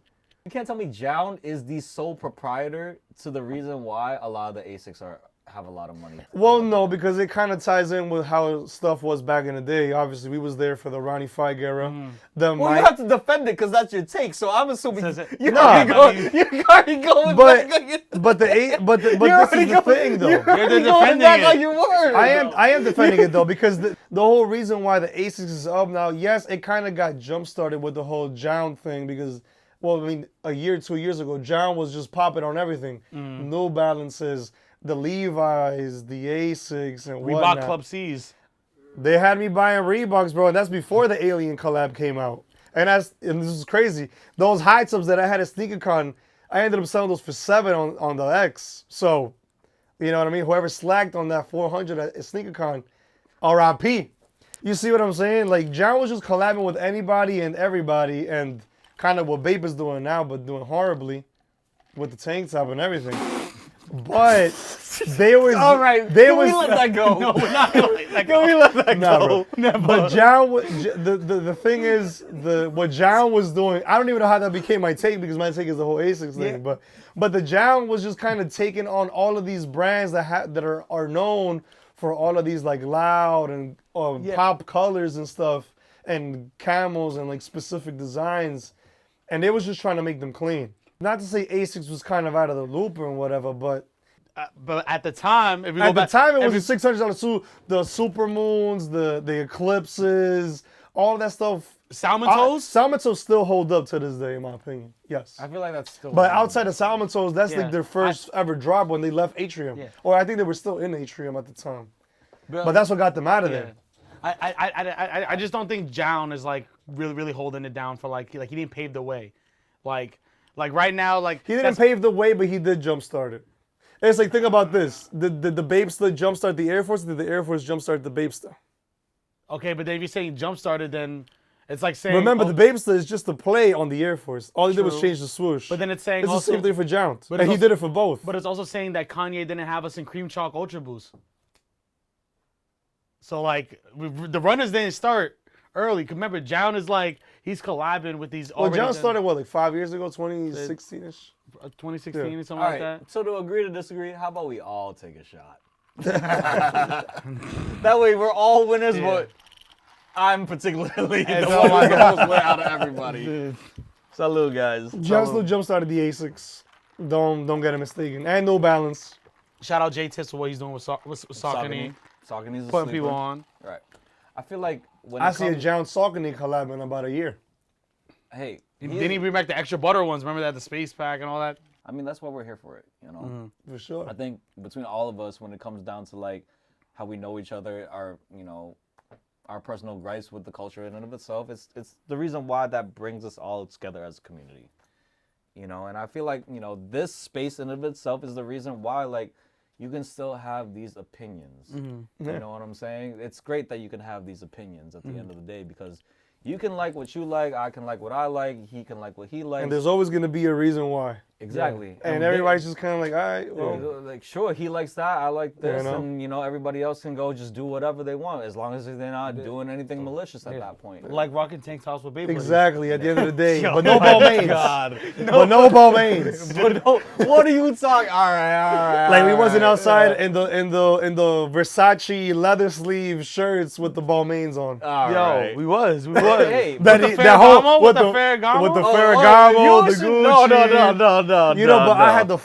You can't tell me Jown is the sole proprietor to the reason why a lot of the Asics have a lot of money. Well, no, because it kind of ties in with how stuff was back in the day. Obviously, we was there for the Ronnie Fike era. Well, you have to defend it because that's your take. So I'm assuming you're No, already I going. You're already going But back on your. but this is the thing, though. You're already going defending back it. on your word. I am defending it though, because the whole reason why the Asics is up now, yes, it kind of got jump started with the whole Jown thing because, well, I mean, a year, 2 years ago, Jown was just popping on everything. New Balances, the Levi's, the Asics, and whatnot. Reebok Club C's. They had me buying Reeboks, bro, and that's before the Alien collab came out. And this is crazy. Those high tops that I had at SneakerCon, I ended up selling those for $7 on the X. So, you know what I mean? Whoever slacked on that 400 at SneakerCon, RIP. You see what I'm saying? Like, John was just collabing with anybody and everybody, and kind of what Bape is doing now, but doing horribly with the tank top and everything. But they was All right. They Can was we let that go? No, we're not gonna let that Can we go. let that Nah, go? bro. Never. But John, the thing is, what John was doing, I don't even know how that became my take because my take is the whole Asics thing. But the John was just kind of taking on all of these brands that are known for all of these like loud and pop colors and stuff and camels and like specific designs, and they was just trying to make them clean. Not to say Asics was kind of out of the loop or whatever, but at the time, if you go at the back, time it was a $600 suit. The Super Moons, the Eclipses, all that stuff. Salmon Toes. Salmon Toes still hold up to this day, in my opinion. Yes. I feel like that's still. But outside of Salmon Toes, that's Yeah. like their first ever drop when they left Atrium. Yeah. Or I think they were still in Atrium at the time. But that's what got them out of Yeah. there. I just don't think Jown is like really holding it down for like he didn't pave the way, like right now like He didn't pave the way, but he did jumpstart it. It's like, think about this. Did the Bapesta jumpstart the Air Force, or did the Air Force jumpstart the Bapesta? Okay, but then if you're saying jump started, then it's like saying Remember, the Bapesta is just a play on the Air Force. All he did was True. change the swoosh. But then it's saying It's also, the same thing for Jounce. But And it's he also- did it for both. But it's also saying that Kanye didn't have us in Cream Chalk Ultra Boost. So like the runners didn't start early. 'Cause remember, Jown is like he's collabing with these. Well, already John done- started, what, like 5 years ago? 2016-ish? 2016 Yeah. or something All like right. that. So to agree to disagree, how about we all take a shot? That way we're all winners, but I'm particularly the oh one my who's the most win out of everybody. Salute, guys. John still jumpstarted the Asics. Don't get it mistaken. And No Balance. Shout out Jay Tiss for what he's doing with Saucony, Saucony's a putting sleeper. people on. Right. I feel like when I it see a comes, John Saucony collab in about a year. hey, Didn't he bring back the extra butter ones? Remember that, the space pack and all that? I mean, that's why we're here for it, you know? For sure. I think between all of us, when it comes down to like how we know each other, our personal gripes with the culture in and of itself, it's the reason why that brings us all together as a community. You know, and I feel like, this space in and of itself is the reason why, like, you can still have these opinions. You know what I'm saying? It's great that you can have these opinions at the end of the day, because you can like what you like, I can like what I like, he can like what he likes. And there's always going to be a reason why. Exactly. And everybody's just kind of like, all right, well. Like, sure, he likes that, I like this, You know? and everybody else can go just do whatever they want as long as they're not doing anything malicious at that point. Like rocking tank tops with baby. Exactly, at the end of the day. Yo, but no ball mains. God. But no ball mains. But no, what are you talking? All right. Like we wasn't outside in the Versace leather sleeve shirts with the ball mains on. All Yo, right. we was. Hey, That the whole Ferragamo? With the Ferragamo? with the Oh, Ferragamo, you the should- Gucci. No. You know, but I had the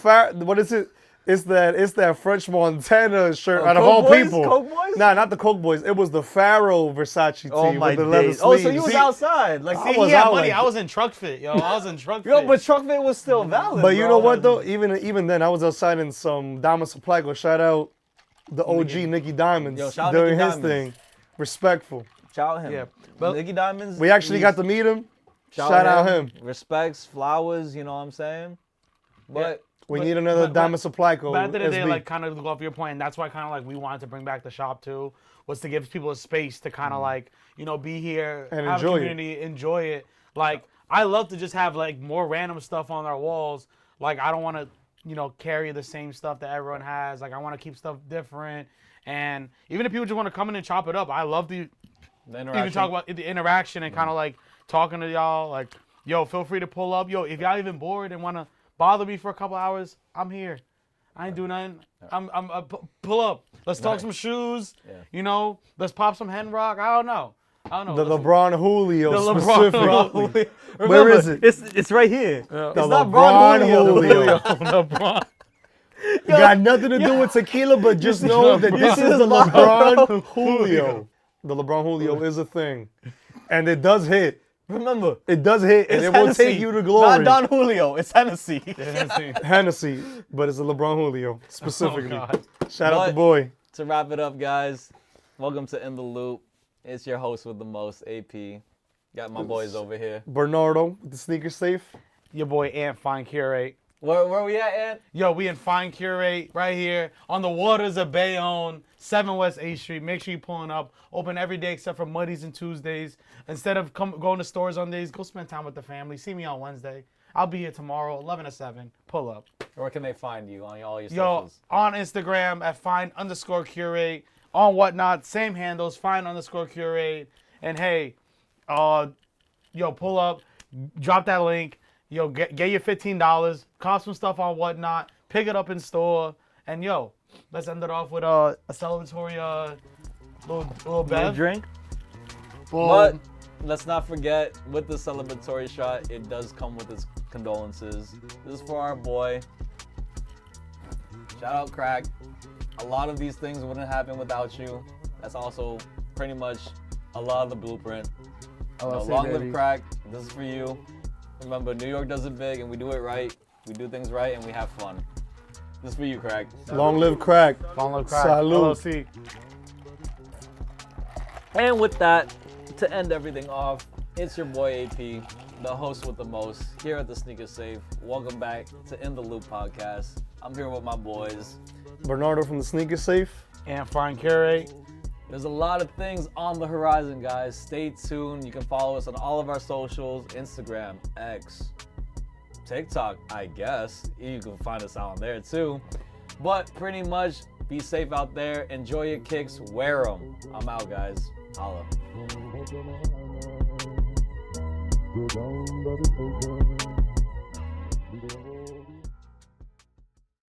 what is it? It's that French Montana shirt out of Coke all Boys? people. Coke Boys? Nah, not the Coke Boys. It was the Pharaoh Versace tee Oh my with the leather days. sleeves. Oh, so you was outside. Like, I See, was he had out money. like- I was in truck fit, yo. I was in truck fit. yo, but truck fit was still valid. But you bro. know what though? Even then, I was outside in some Diamond Supply. Go shout out the OG Nicky Diamonds Yo, shout out doing Nicky his Diamonds. thing. Respectful. Shout out him. Yeah, But but- Nicky Diamonds. We actually got to meet him. Shout out him. Respects, flowers. You know what I'm saying? But We But- need another but- Diamond Supply code. But at the end of the day, SB. like kind of to go off your point, and that's why kind of like we wanted to bring back the shop too, was to give people a space to kind of like, be here, And have enjoy a it. community, enjoy it. Like I love to just have like more random stuff on our walls. Like I don't want to, carry the same stuff that everyone has. Like I want to keep stuff different. And even if people just want to come in and chop it up, I love to the even interaction. talk about the interaction and kind of like talking to y'all. Like, yo, feel free to pull up. Yo, if y'all even bored and want to bother me for a couple hours, I'm here. I ain't do nothing. Pull up. Let's talk some shoes. Yeah. Let's pop some hen rock. I don't know. the Let's- LeBron Julio The LeBron specifically. Remember, Where is it? It's right here. The It's not LeBron Julio. LeBron. Got nothing to do with tequila, but just know that this is the LeBron Julio. The LeBron Julio is a thing. And it does hit. Remember, It does hit, and it's it will Hennessy, take you to glory. Not Don Julio. It's Hennessy. Hennessy, but it's a LeBron Julio specifically. God. Shout out But- the boy. To wrap it up, guys, welcome to In the Loop. It's your host with the most, AP. Got my boys over here. Bernardo with the sneaker safe. Your boy Ant Fine Curate. Where we at, Ant? Yo, we in Fine Curate right here on the waters of Bayonne, 7 West 8th Street. Make sure you're pulling up. Open every day except for Mondays and Tuesdays. Instead of going to stores on days, go spend time with the family. See me on Wednesday. I'll be here tomorrow, 11 to 7. Pull up. Where can they find you on all your Yo, socials? on Instagram at fine_curate. On whatnot, same handles, fine_curate. And hey, pull up, drop that link. Yo, get your $15, cop some stuff on whatnot, pick it up in store, and yo, let's end it off with a celebratory little No bev. drink? Boom. But let's not forget, with the celebratory shot, it does come with its condolences. This is for our boy. Shout out Crack. A lot of these things wouldn't happen without you. That's also pretty much a lot of the blueprint. Long live Crack. This is for you. Remember, New York does it big, and we do it right. We do things right, and we have fun. This is for you, Crack. Long live crack. Long live Crack. Salute. LLC. And with that, to end everything off, it's your boy AP, the host with the most, here at the Sneaker Safe. Welcome back to In the Loop podcast. I'm here with my boys. Bernardo from the sneaker safe. And Fine Curate. There's a lot of things on the horizon, guys. Stay tuned. You can follow us on all of our socials, Instagram, X, TikTok, I guess. You can find us out on there too. But pretty much, be safe out there. Enjoy your kicks. Wear them. I'm out, guys. Holla. Go down, baby, go down.